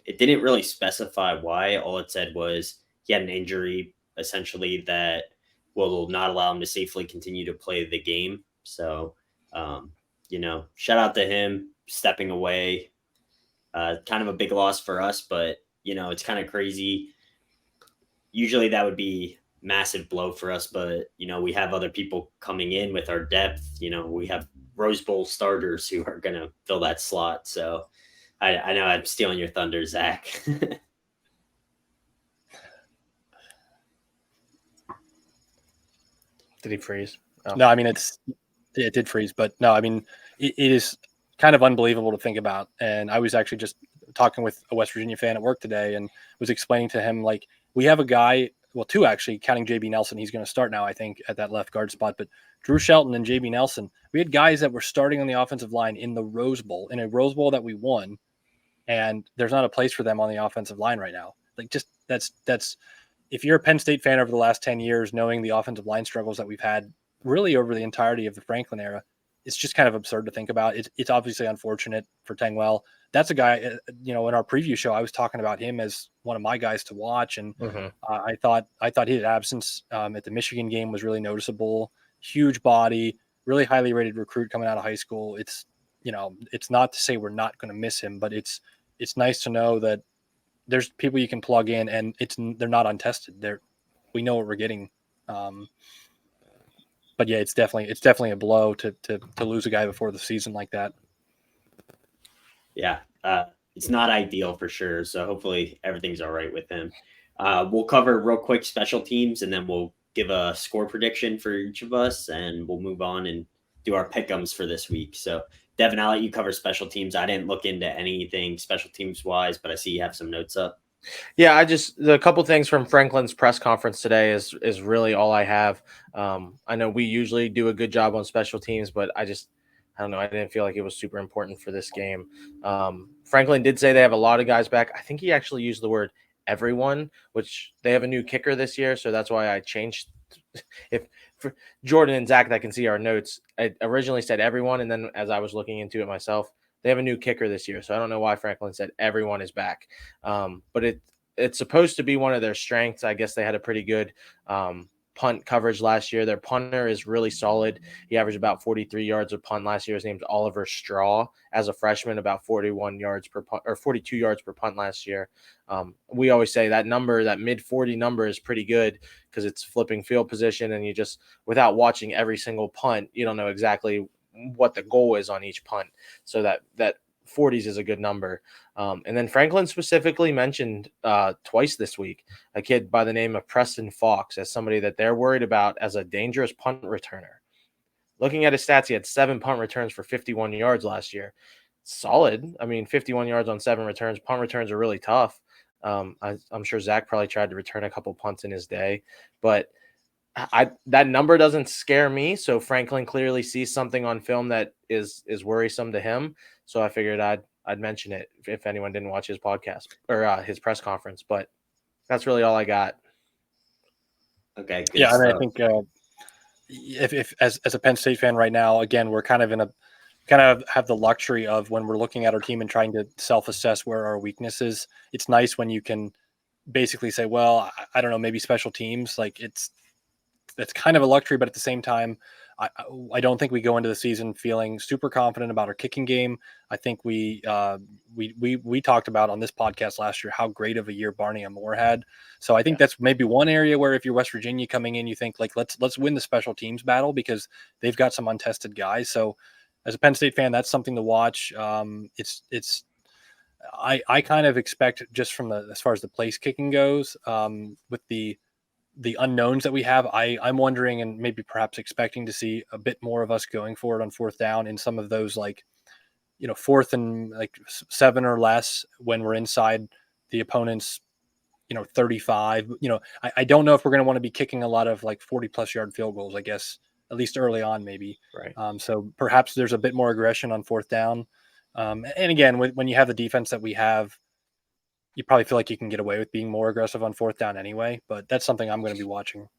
It didn't really specify why. All it said was he had an injury, essentially, that will not allow him to safely continue to play the game. So, shout out to him stepping away. Kind of a big loss for us, but, it's kind of crazy. Usually that would be massive blow for us, but, we have other people coming in with our depth. We have Rose Bowl starters who are going to fill that slot. So I know I'm stealing your thunder, Zach. Did he freeze? Oh. No, I mean, it did freeze, but no, I mean, it is kind of unbelievable to think about. And I was actually just talking with a West Virginia fan at work today and was explaining to him, like, we have a guy, well, two actually, counting JB Nelson. He's going to start now, I think, at that left guard spot. But Drew Shelton and JB Nelson, we had guys that were starting on the offensive line in the Rose Bowl, in a Rose Bowl that we won. And there's not a place for them on the offensive line right now. Like, just that's if you're a Penn State fan over the last 10 years, knowing the offensive line struggles that we've had really over the entirety of the Franklin era, it's just kind of absurd to think about. It's obviously unfortunate for Tangwell. That's a guy, in our preview show, I was talking about him as one of my guys to watch. And I thought his absence at the Michigan game was really noticeable. Huge body, really highly rated recruit coming out of high school. It's not to say we're not going to miss him, but it's nice to know that there's people you can plug in and they're not untested. We know what we're getting. But yeah, it's definitely a blow to lose a guy before the season like that. Yeah, it's not ideal for sure. So hopefully everything's all right with him. We'll cover real quick special teams, and then we'll give a score prediction for each of us, and we'll move on and do our pick'ems for this week. So Devin, I'll let you cover special teams. I didn't look into anything special teams wise, but I see you have some notes up. Yeah, the couple things from Franklin's press conference today is really all I have. I know we usually do a good job on special teams, but I don't know. I didn't feel like it was super important for this game. Franklin did say they have a lot of guys back. I think he actually used the word everyone, which they have a new kicker this year. So that's why I changed. If for Jordan and Zach that can see our notes, I originally said everyone. And then as I was looking into it myself, they have a new kicker this year. So I don't know why Franklin said everyone is back. But it's supposed to be one of their strengths. I guess they had a pretty good punt coverage last year. Their punter is really solid. He averaged about 43 yards a punt last year. His name's Oliver Straw. As a freshman, about 41 yards per punt, or 42 yards per punt last year. We always say that number, that mid-40 number is pretty good because it's flipping field position, and you just, without watching every single punt, you don't know exactly what the goal is on each punt. So that 40s is a good number. And then Franklin specifically mentioned twice this week a kid by the name of Preston Fox as somebody that they're worried about as a dangerous punt returner. Looking at his stats, he had 7 punt returns for 51 yards last year. Solid. I mean, 51 yards on 7 returns. Punt returns are really tough. I'm sure Zach probably tried to return a couple punts in his day, but that number doesn't scare me. So Franklin clearly sees something on film that is worrisome to him. So I figured I'd mention it if anyone didn't watch his podcast or his press conference. But that's really all I got. Okay. Good yeah, stuff. and I think if as a Penn State fan right now, again, we're kind of have the luxury of when we're looking at our team and trying to self-assess where our weakness is. It's nice when you can basically say, well, I don't know, maybe special teams, like it's kind of a luxury, but at the same time, I don't think we go into the season feeling super confident about our kicking game. I think we talked about on this podcast last year how great of a year Barney and Moore had. So I think that's maybe one area where if you're West Virginia coming in, you think like let's win the special teams battle because they've got some untested guys. So as a Penn State fan, that's something to watch. I kind of expect just from as far as the place kicking goes, with the unknowns that we have, I'm wondering and maybe perhaps expecting to see a bit more of us going forward on fourth down in some of those fourth and 7 or less when we're inside the opponent's 35. I don't know if we're going to want to be kicking a lot of 40 plus yard field goals, I guess, at least early on maybe. Right. So perhaps there's a bit more aggression on fourth down. And again, when you have the defense that we have, you probably feel like you can get away with being more aggressive on fourth down anyway, but that's something I'm going to be watching.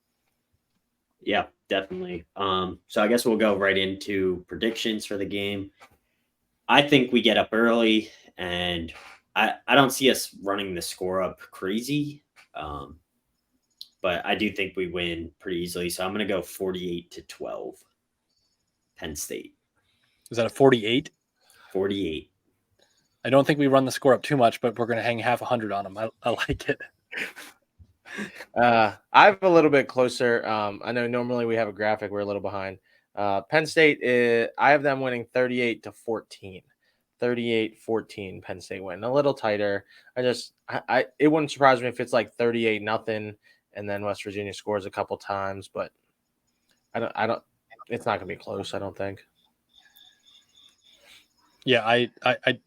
Yeah, definitely. So I guess we'll go right into predictions for the game. I think we get up early, and I don't see us running the score up crazy, but I do think we win pretty easily. So I'm going to go 48-12, Penn State. Is that a 48? 48. I don't think we run the score up too much, but we're going to hang half 100 on them. I like it. I have a little bit closer. I know normally we have a graphic. We're a little behind. Penn State, I have them winning 38-14. 38-14 Penn State win. A little tighter. It wouldn't surprise me if it's 38-0 and then West Virginia scores a couple times, but I don't it's not going to be close, I don't think. Yeah,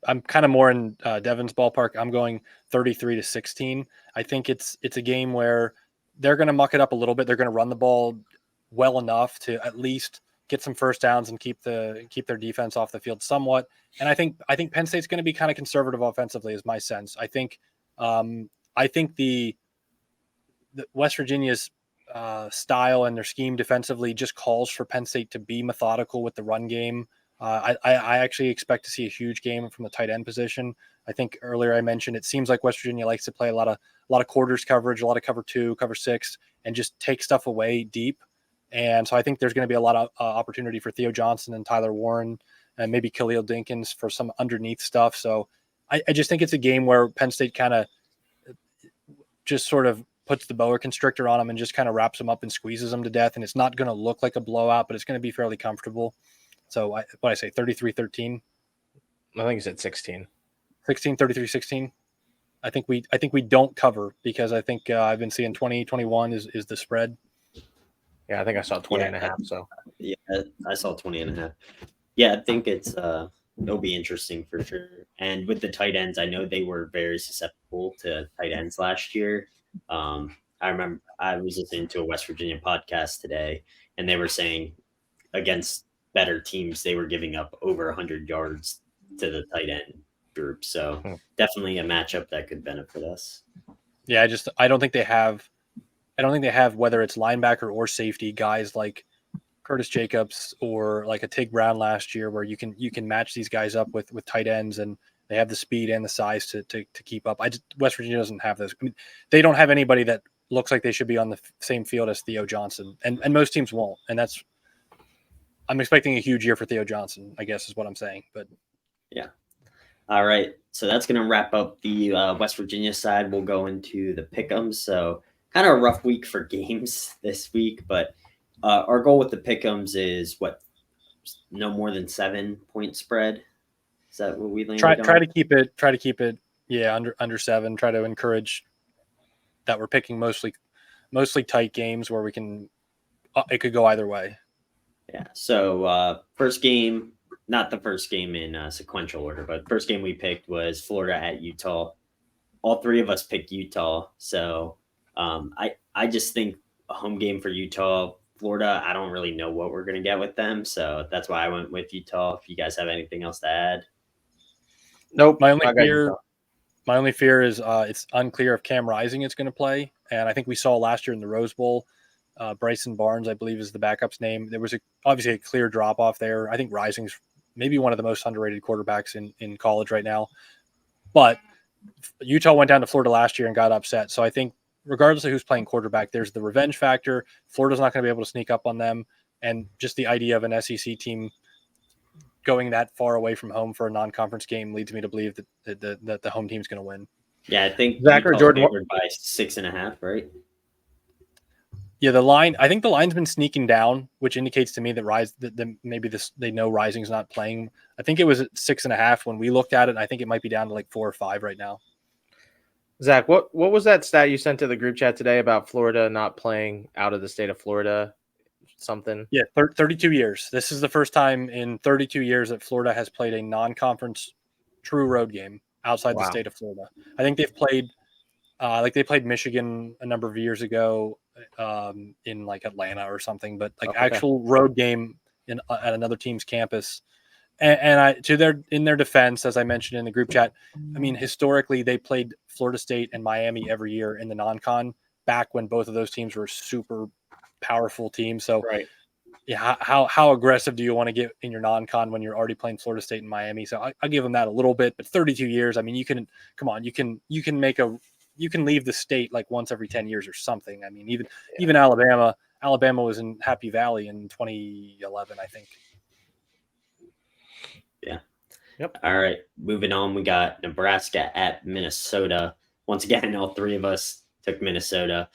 I'm kind of more in Devin's ballpark. I'm going 33-16. I think it's a game where they're going to muck it up a little bit. They're going to run the ball well enough to at least get some first downs and keep their defense off the field somewhat. And I think Penn State's going to be kind of conservative offensively, is my sense. I think the West Virginia's style and their scheme defensively just calls for Penn State to be methodical with the run game. I actually expect to see a huge game from the tight end position. I think earlier I mentioned it seems like West Virginia likes to play a lot of quarters coverage, a lot of cover 2, cover 6, and just take stuff away deep. And so I think there's going to be a lot of opportunity for Theo Johnson and Tyler Warren and maybe Khalil Dinkins for some underneath stuff. So I just think it's a game where Penn State kind of just sort of puts the boa constrictor on them and just kind of wraps them up and squeezes them to death. And it's not going to look like a blowout, but it's going to be fairly comfortable. So what I say, 33-13? I think you said 16. 16, 33-16. I think we don't cover because I think I've been seeing 20-21 is the spread. Yeah, I think I saw 20.5. So yeah, I saw 20.5. Yeah, I think it'll be interesting for sure. And with the tight ends, I know they were very susceptible to tight ends last year. I remember I was listening to a West Virginia podcast today, and they were saying against better teams, they were giving up over 100 yards to the tight end group. So definitely a matchup that could benefit us. Yeah, I don't think they have whether it's linebacker or safety guys like Curtis Jacobs or like a Tig Brown last year where you can match these guys up with tight ends and they have the speed and the size to keep up. West Virginia doesn't have those. I mean, they don't have anybody that looks like they should be on the same field as Theo Johnson, and most teams won't. And I'm expecting a huge year for Theo Johnson, I guess is what I'm saying. But yeah. All right. So that's going to wrap up the West Virginia side. We'll go into the pick'ems. So kind of a rough week for games this week, but our goal with the pick'ems is no more than 7-point spread. Is that what we landed on? Try to keep it. Yeah. Under 7, try to encourage that we're picking mostly tight games where it could go either way. Yeah. So first game, not the first game in sequential order, but first game we picked was Florida at Utah. All 3 of us picked Utah. So I just think a home game for Utah. Florida, I don't really know what we're going to get with them. So that's why I went with Utah. If you guys have anything else to add. Nope. My only fear is it's unclear if Cam Rising is going to play. And I think we saw last year in the Rose Bowl, Bryson Barnes, I believe is the backup's name. There was obviously a clear drop off there. I think Rising's maybe one of the most underrated quarterbacks in college right now. But Utah went down to Florida last year and got upset. So I think regardless of who's playing quarterback, there's the revenge factor. Florida's not going to be able to sneak up on them. And just the idea of an SEC team going that far away from home for a non-conference game leads me to believe that the home team's going to win. Yeah, I think Zach or Utah's Jordan, favored by 6.5, right? Yeah, I think the line's been sneaking down, which indicates to me that maybe they know Rising's not playing. I think it was at 6.5 when we looked at it. I think it might be down to like 4 or 5 right now. Zach, what was that stat you sent to the group chat today about Florida not playing out of the state of Florida? Something. Yeah, 32 years. This is the first time in 32 years that Florida has played a non-conference true road game outside the state of Florida. I think they've played they played Michigan a number of years ago in like Atlanta or something, but like actual road game at another team's campus. And in their defense, as I mentioned in the group chat, I mean, historically they played Florida State and Miami every year in the non-con back when both of those teams were super powerful teams. So yeah, how aggressive do you want to get in your non-con when you're already playing Florida State and Miami? So I give them that a little bit, but 32 years. I mean, you can leave the state like once every 10 years or something. I mean, even Alabama was in Happy Valley in 2011, I think. Yeah. Yep. All right. Moving on, we got Nebraska at Minnesota. Once again, all three of us took Minnesota.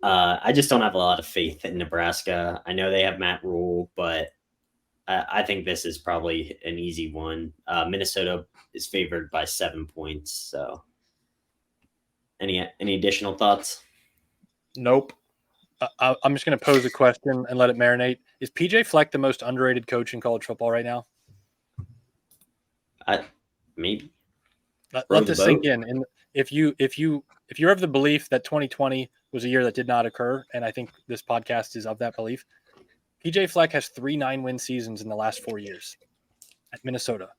I just don't have a lot of faith in Nebraska. I know they have Matt Rule, but I think this is probably an easy one. Minnesota is favored by 7 points. So, any additional thoughts? Nope. I'm just going to pose a question and let it marinate. Is PJ Fleck the most underrated coach in college football right now? Maybe. Let this sink in. And if you're of the belief that 2020 was a year that did not occur, and I think this podcast is of that belief, PJ Fleck has 3 9-win seasons in the last 4 years at Minnesota.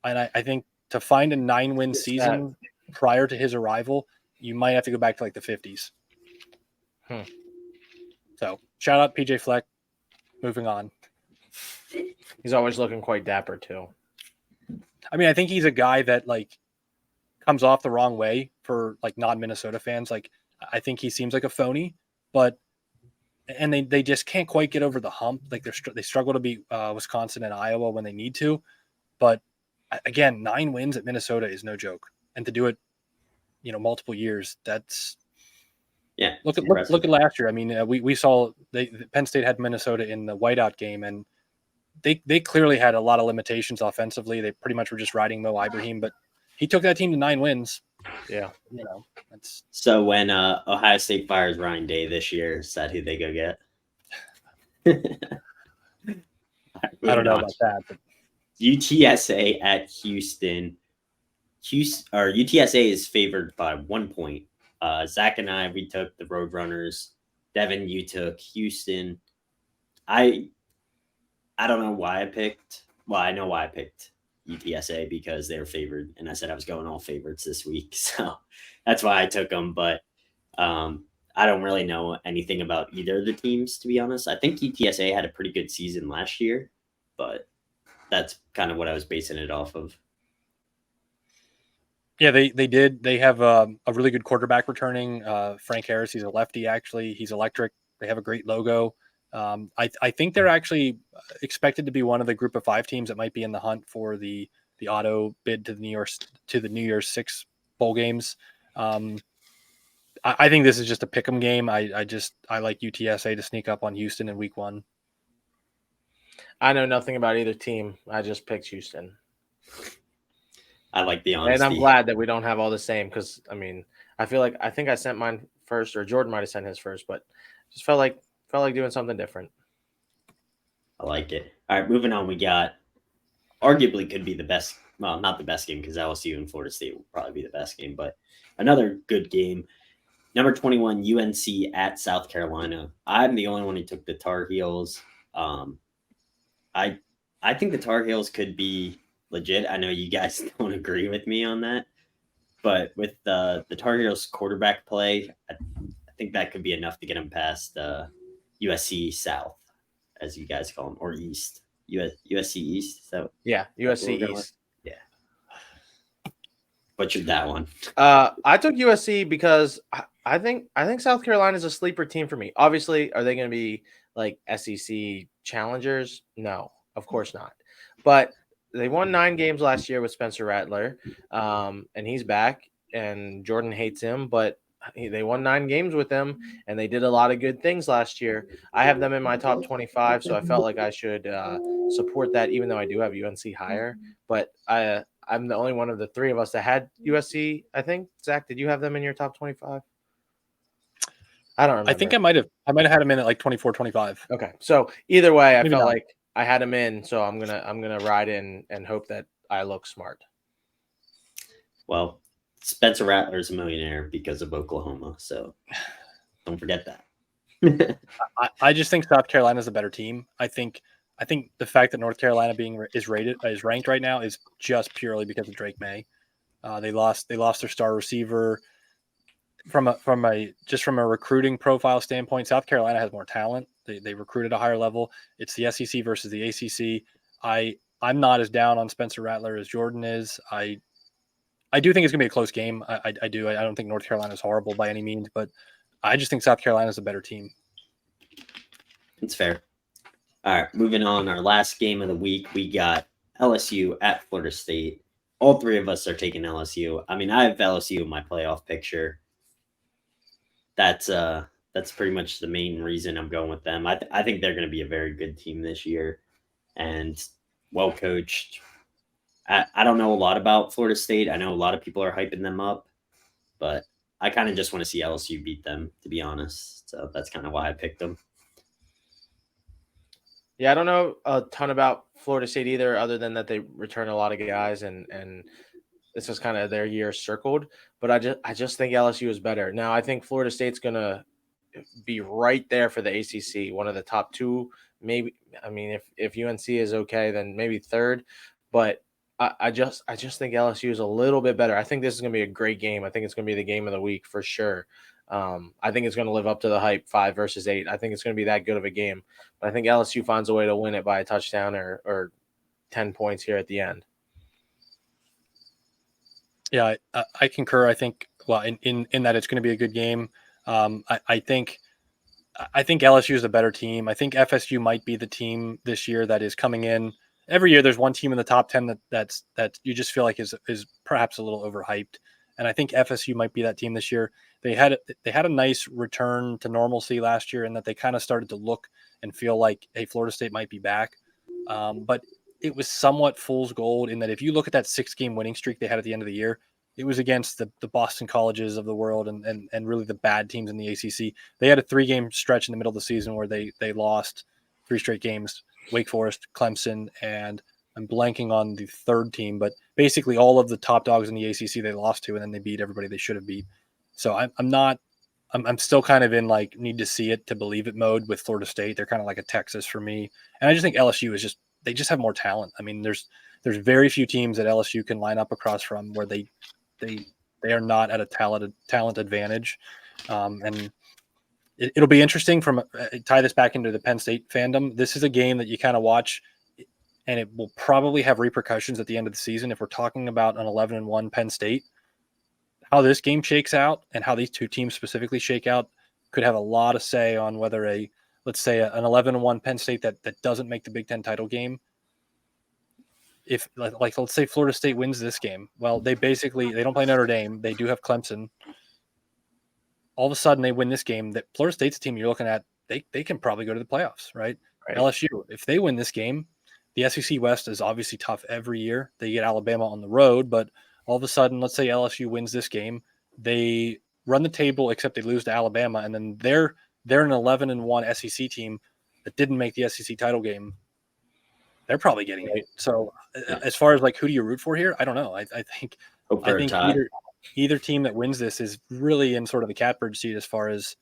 And I think to find a 9-win season prior to his arrival, you might have to go back to like the 50s. So shout out PJ Fleck. Moving on. He's always looking quite dapper too. I mean, I think he's a guy that like comes off the wrong way for like non-Minnesota fans. Like, I think he seems like a phony, and they just can't quite get over the hump. Like they struggle to beat Wisconsin and Iowa when they need to. But again, 9 wins at Minnesota is no joke. And to do it, multiple years, that's Look at last year. I mean, we saw Penn State had Minnesota in the whiteout game, and they clearly had a lot of limitations offensively. They pretty much were just riding Mo Ibrahim, but he took that team to 9 wins. Yeah, that's so when Ohio State fires Ryan Day this year, is that who they go get? I don't know about that. But... UTSA at Houston. UTSA is favored by 1 point. Zach and I, we took the Roadrunners. Devin, you took Houston. I don't know why I picked. Well, I know why I picked UTSA because they were favored, and I said I was going all favorites this week, so that's why I took them. But I don't really know anything about either of the teams, to be honest. I think UTSA had a pretty good season last year, but that's kind of what I was basing it off of. Yeah, they did. They have a really good quarterback returning. Frank Harris, he's a lefty, actually. He's electric. They have a great logo. I think they're actually expected to be one of the group of 5 teams that might be in the hunt for the auto bid to the New Year's 6 bowl games. I think this is just a pick'em game. I like UTSA to sneak up on Houston in week 1. I know nothing about either team. I just picked Houston. I like the honesty. And I'm glad that we don't have all the same because, I mean, I think I sent mine first, or Jordan might have sent his first, but just felt like doing something different. I like it. All right, moving on. We got arguably could be the best. Well, not the best game because LSU and Florida State will probably be the best game, but another good game. Number 21, UNC at South Carolina. I'm the only one who took the Tar Heels. I think the Tar Heels could be legit. I know you guys don't agree with me on that, but with the Tar Heels quarterback play, I think that could be enough to get them past USC South, as you guys call them, or East. USC East. So yeah, USC East. Yeah. Butchered that one. I took USC because I think South Carolina is a sleeper team for me. Obviously, are they going to be like SEC challengers? No, of course not. But they won 9 games last year with Spencer Rattler, and he's back. And Jordan hates him, but they won 9 games with him, and they did a lot of good things last year. I have them in my top 25, so I felt like I should support that, even though I do have UNC higher. But I'm the only one of the 3 of us that had USC. I think Zach, did you have them in your top 25? I don't remember. I think I might have had him in at like 24, 25. Okay. So either way, I Maybe felt not. like I had him in, so I'm gonna ride in and hope that I look smart. Well, Spencer Rattler's a millionaire because of Oklahoma, so don't forget that. I just think South Carolina's a better team. I think the fact that North Carolina is ranked right now is just purely because of Drake May. They lost their star receiver. From a recruiting profile standpoint, South Carolina has more talent. They recruit at a higher level. It's the SEC versus the ACC. I'm not as down on Spencer Rattler as Jordan is. I do think it's going to be a close game. I do. I don't think North Carolina is horrible by any means, but I just think South Carolina is a better team. It's fair. All right, moving on. Our last game of the week, we got LSU at Florida State. All 3 of us are taking LSU. I mean, I have LSU in my playoff picture. That's pretty much the main reason I'm going with them. I think they're going to be a very good team this year and well coached. I don't know a lot about Florida State. I know a lot of people are hyping them up, but I kind of just want to see LSU beat them, to be honest. So that's kind of why I picked them. Yeah, I don't know a ton about Florida State either, other than that they return a lot of guys and this is kind of their year circled. But I just think LSU is better. Now I think Florida State's gonna be right there for the ACC, one of the top 2, maybe. I mean, if UNC is okay, then maybe 3rd. But I just think LSU is a little bit better. I think this is gonna be a great game. I think it's gonna be the game of the week for sure. I think it's going to live up to the hype, 5 versus 8. I think it's going to be that good of a game. But I think LSU finds a way to win it by a touchdown or 10 points here at the end. Yeah, I concur. I think, well, in that it's going to be a good game. I think LSU is a better team. I think FSU might be the team this year that is coming in. Every year there's one team in the top 10 that you just feel like is perhaps a little overhyped. And I think FSU might be that team this year. They had a nice return to normalcy last year in that they kind of started to look and feel like, hey, Florida State might be back. But it was somewhat fool's gold in that if you look at that 6-game winning streak they had at the end of the year, it was against the Boston colleges of the world and really the bad teams in the ACC. They had a 3-game stretch in the middle of the season where they lost 3 straight games, Wake Forest, Clemson, and I'm blanking on the 3rd team, but basically all of the top dogs in the ACC they lost to, and then they beat everybody they should have beat. So I'm still kind of in like need to see it to believe it mode with Florida State. They're kind of like a Texas for me. And I just think LSU is they just have more talent. I mean, there's very few teams that LSU can line up across from where they are not at a talent advantage. And it'll be interesting tie this back into the Penn State fandom. This is a game that you kind of watch, and it will probably have repercussions at the end of the season. If we're talking about an 11-1 Penn State, how this game shakes out and how these 2 teams specifically shake out could have a lot of say on whether let's say an 11-1 Penn State that doesn't make the Big Ten title game. If like let's say Florida State wins this game, well, they don't play Notre Dame. They do have Clemson. All of a sudden they win this game. That Florida State's a team you're looking at. They can probably go to the playoffs, right? LSU, if they win this game, the SEC West is obviously tough every year. They get Alabama on the road, but all of a sudden, let's say LSU wins this game, they run the table except they lose to Alabama, and then they're an 11-1 SEC team that didn't make the SEC title game. They're probably getting it. So as far as like who do you root for here, I don't know. I think either team that wins this is really in sort of the catbird seat as far as,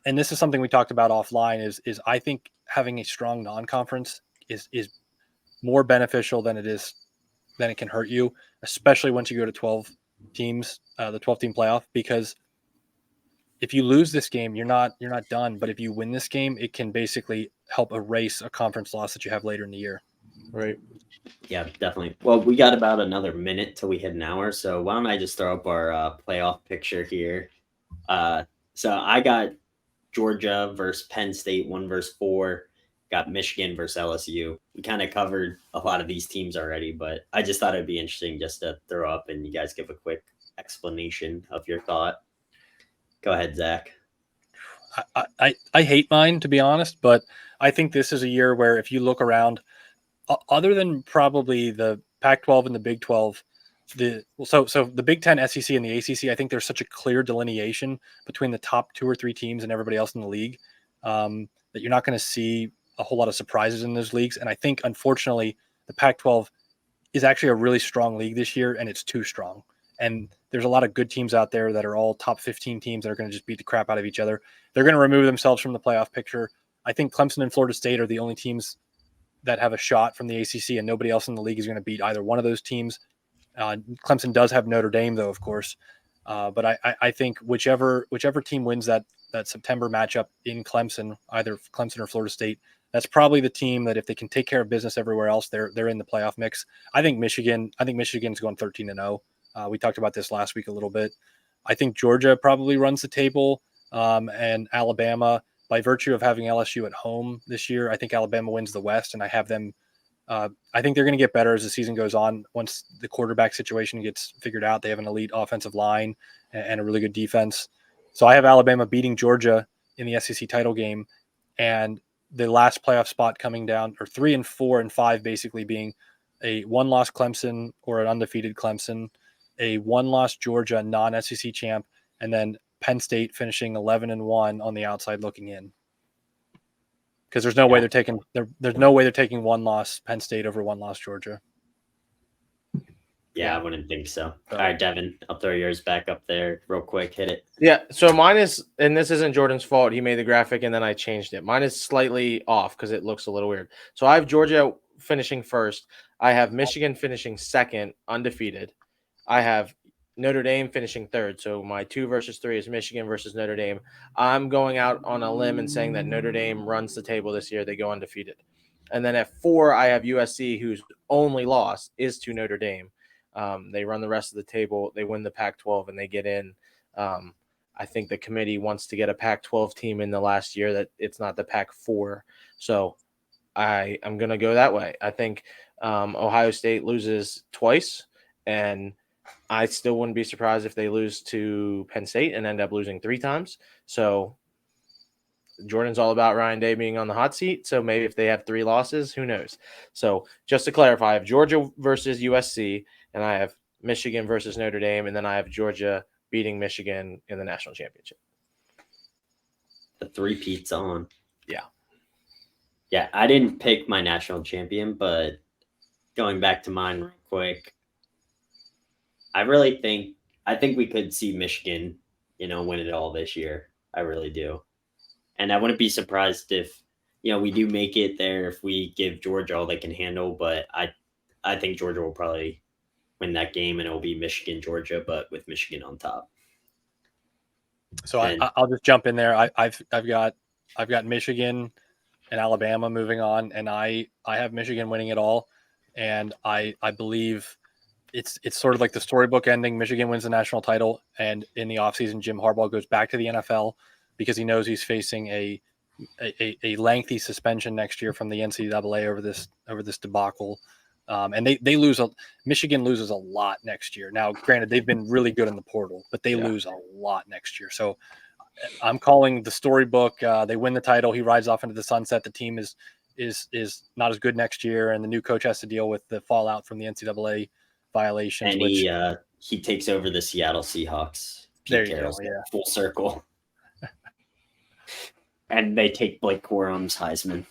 and this is something we talked about offline, is I think having a strong non-conference is more beneficial than it can hurt you, especially once you go to 12 teams, the 12-team playoff, because if you lose this game, you're not done. But if you win this game, it can basically help erase a conference loss that you have later in the year. Right. Yeah, definitely. Well, we got about another minute till we hit an hour, so why don't I just throw up our playoff picture here? So I got Georgia versus Penn State, 1 versus 4. Got Michigan versus LSU. We kind of covered a lot of these teams already, but I just thought it'd be interesting just to throw up and you guys give a quick explanation of your thought. Go ahead, Zach. I hate mine, to be honest, but I think this is a year where if you look around, other than probably the Pac-12 and the Big 12, so the Big 10, SEC, and the ACC, I think there's such a clear delineation between the top 2 or 3 teams and everybody else in the league that you're not going to see a whole lot of surprises in those leagues. And I think, unfortunately, the Pac-12 is actually a really strong league this year, and it's too strong. And there's a lot of good teams out there that are all top 15 teams that are going to just beat the crap out of each other. They're going to remove themselves from the playoff picture. I think Clemson and Florida State are the only teams that have a shot from the ACC, and nobody else in the league is going to beat either one of those teams. Clemson does have Notre Dame, though, of course. But I think whichever team wins that September matchup in Clemson, either Clemson or Florida State, that's probably the team that if they can take care of business everywhere else, they're in the playoff mix. I think Michigan's going 13-0. We talked about this last week a little bit. I think Georgia probably runs the table, and Alabama, by virtue of having LSU at home this year, I think Alabama wins the West, and I have them. I think they're going to get better as the season goes on. Once the quarterback situation gets figured out, they have an elite offensive line and a really good defense. So I have Alabama beating Georgia in the SEC title game, and the last playoff spot coming down, or 3 and 4 and 5, basically being a 1-loss Clemson or an undefeated Clemson, a 1-loss Georgia non-SEC champ, and then Penn State finishing 11-1 on the outside looking in. Because there's no way they're taking 1-loss Penn State over 1-loss Georgia. Yeah, I wouldn't think so. All right, Devin, I'll throw yours back up there real quick. Hit it. Yeah, so mine is, and this isn't Jordan's fault. He made the graphic and then I changed it. Mine is slightly off because it looks a little weird. So I have Georgia finishing first. I have Michigan finishing second, undefeated. I have Notre Dame finishing third. So my 2 versus 3 is Michigan versus Notre Dame. I'm going out on a limb and saying that Notre Dame runs the table this year. They go undefeated. And then at 4, I have USC, whose only loss is to Notre Dame. They run the rest of the table. They win the Pac-12 and they get in. I think the committee wants to get a Pac-12 team in the last year that it's not the Pac-4. So I'm going to go that way. I think Ohio State loses twice, and I still wouldn't be surprised if they lose to Penn State and end up losing 3 times. So Jordan's all about Ryan Day being on the hot seat. So maybe if they have 3 losses, who knows? So just to clarify, I have Georgia versus USC, and I have Michigan versus Notre Dame, and then I have Georgia beating Michigan in the national championship. The 3-peat's on. Yeah. Yeah, I didn't pick my national champion, but going back to mine real quick, I think we could see Michigan, win it all this year. I really do. And I wouldn't be surprised if, we do make it there if we give Georgia all they can handle, but I think Georgia will probably win that game and it will be Michigan, Georgia, but with Michigan on top. So I'll just jump in there. I've got Michigan and Alabama moving on, and I have Michigan winning it all. And I believe it's sort of like the storybook ending. Michigan wins the national title, and in the offseason, Jim Harbaugh goes back to the NFL because he knows he's facing a lengthy suspension next year from the NCAA over this debacle. And Michigan loses a lot next year. Now, granted, they've been really good in the portal, but they lose a lot next year. So I'm calling the storybook. They win the title. He rides off into the sunset. The team is not as good next year, and the new coach has to deal with the fallout from the NCAA violations. And he takes over the Seattle Seahawks. There you go. Yeah. Full circle. And they take Blake Corum's Heisman.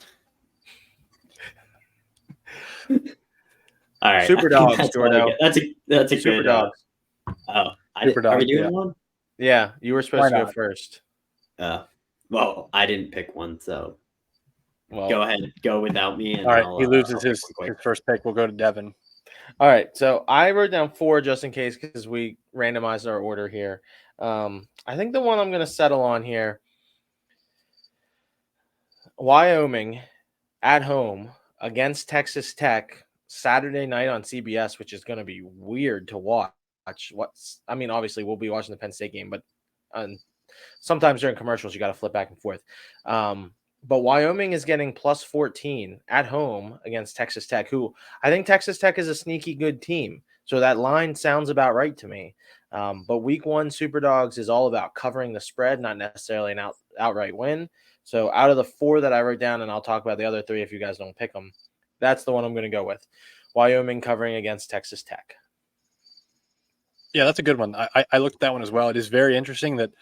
All right. Super Dogs, Jordan. That's a Super good Dogs. Are we doing one? Yeah, you were supposed to go first. Well, I didn't pick one, so go ahead. Go without me. And all right, he loses his first pick. We'll go to Devin. All right, so I wrote down 4 just in case because we randomized our order here. I think the one I'm going to settle on here, Wyoming at home against Texas Tech Saturday night on CBS, which is going to be weird to watch. Obviously we'll be watching the Penn State game, but on sometimes during commercials you got to flip back and forth. But Wyoming is getting plus 14 at home against Texas Tech, who I think Texas Tech is a sneaky good team. So that line sounds about right to me. But week 1 Superdogs is all about covering the spread, not necessarily an outright win. So out of the 4 that I wrote down, and I'll talk about the other 3 if you guys don't pick them, that's the one I'm going to go with. Wyoming covering against Texas Tech. Yeah, that's a good one. I looked at that one as well. It is very interesting that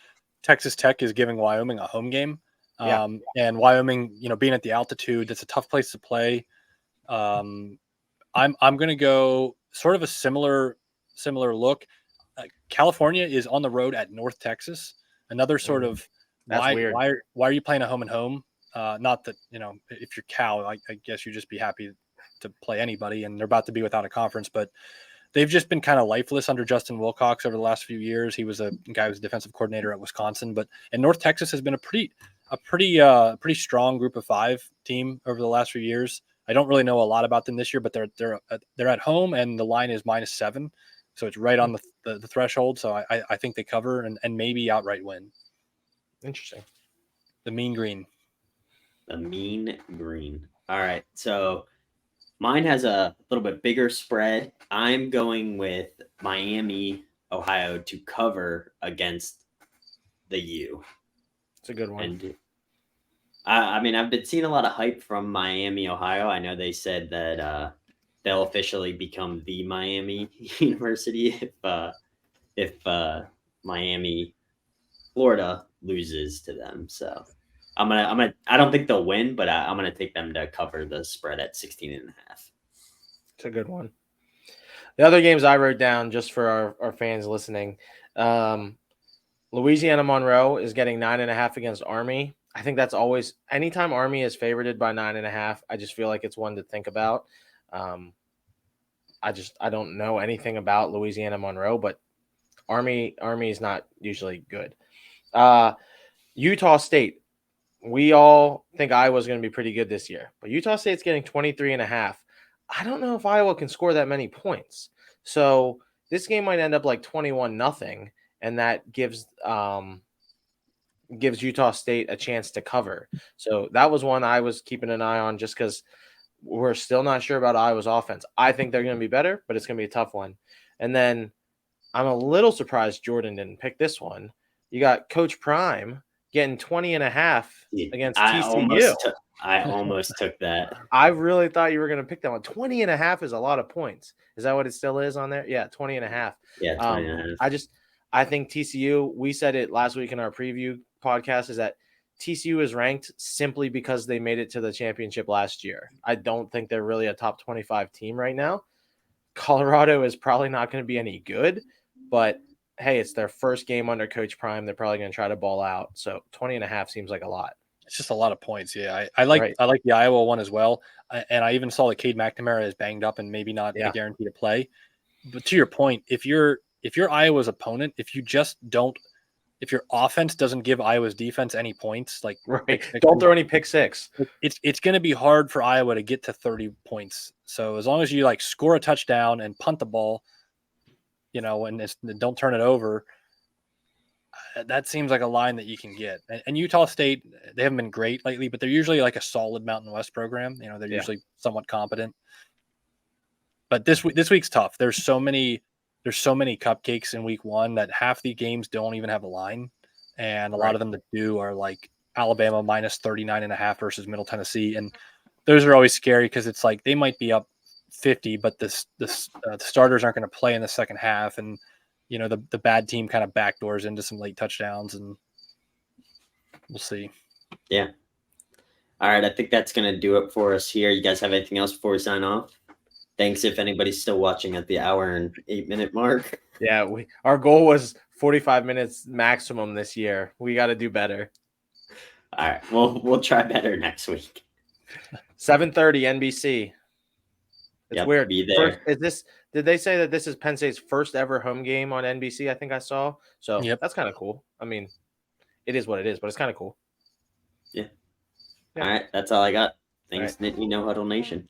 Texas Tech is giving Wyoming a home game. And Wyoming, being at the altitude, that's a tough place to play. I'm going to go sort of a similar look. California is on the road at North Texas. Another sort of weird. Why are you playing a home and home? Not that if you're Cal, I guess you'd just be happy to play anybody, and they're about to be without a conference, but they've just been kind of lifeless under Justin Wilcox over the last few years. He was a guy who was defensive coordinator at Wisconsin, and North Texas has been a pretty strong group of 5 team over the last few years. I don't really know a lot about them this year, but they're at home and the line is -7. So it's right on the threshold. So I think they cover and maybe outright win. Interesting. The mean green. The mean green. All right. So mine has a little bit bigger spread. I'm going with Miami, Ohio to cover against the U. It's a good one. And I mean, I've been seeing a lot of hype from Miami, Ohio. I know they said that they'll officially become the Miami University if Miami, Florida loses to them. So I don't think they'll win, but I'm gonna take them to cover the spread at 16.5. It's a good one. The other games I wrote down just for our fans listening. Louisiana Monroe is getting 9.5 against Army. I think that's always anytime Army is favorited by 9.5. I just feel like it's one to think about. I don't know anything about Louisiana Monroe, but Army is not usually good. Utah State. We all think Iowa's going to be pretty good this year, but Utah State's getting 23.5. I don't know if Iowa can score that many points. So this game might end up like 21-0, and that gives Utah State a chance to cover. So that was one I was keeping an eye on just because we're still not sure about Iowa's offense. I think they're going to be better, but it's going to be a tough one. And then I'm a little surprised Jordan didn't pick this one. You got Coach Prime getting 20.5 against TCU. I almost took that. I really thought you were going to pick that one. 20.5 is a lot of points. Is that what it still is on there? Yeah, 20.5. Yeah, 20.5. I think TCU, we said it last week in our preview podcast, is that TCU is ranked simply because they made it to the championship last year. I don't think they're really a top 25 team right now. Colorado is probably not going to be any good, but hey, it's their first game under Coach Prime. They're probably going to try to ball out. So 20.5 seems like a lot. It's just a lot of points. Yeah. I like the Iowa one as well. And I even saw that Cade McNamara is banged up and maybe not a guarantee to play. But to your point, if you're Iowa's opponent, if your offense doesn't give Iowa's defense any points, don't throw any pick six. It's going to be hard for Iowa to get to 30 points. So as long as you score a touchdown and punt the ball, and don't turn it over, that seems like a line that you can get. And Utah State, they haven't been great lately, but they're usually like a solid Mountain West program. They're usually somewhat competent. But this week's tough. There's so many cupcakes in week 1 that half the games don't even have a line. And a lot of them that do are like Alabama minus 39.5 versus Middle Tennessee. And those are always scary because it's like they might be up 50, but the starters aren't going to play in the second half. And, the bad team kind of backdoors into some late touchdowns, and we'll see. Yeah. All right. I think that's going to do it for us here. You guys have anything else before we sign off? Thanks if anybody's still watching at the hour and 8-minute mark. Yeah, our goal was 45 minutes maximum this year. We got to do better. All right. We'll try better next week. 7:30 NBC. It's weird. Be there. Did they say that this is Penn State's first ever home game on NBC? I think I saw. So that's kind of cool. I mean, it is what it is, but it's kind of cool. Yeah. All right. That's all I got. Thanks, Nittany No Huddle Nation.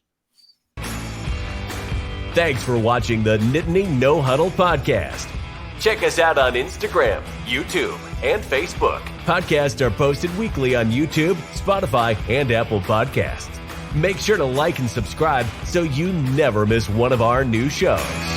Thanks for watching the Nittany No Huddle podcast. Check us out on Instagram, YouTube, and Facebook. Podcasts are posted weekly on YouTube, Spotify, and Apple Podcasts. Make sure to like and subscribe so you never miss one of our new shows.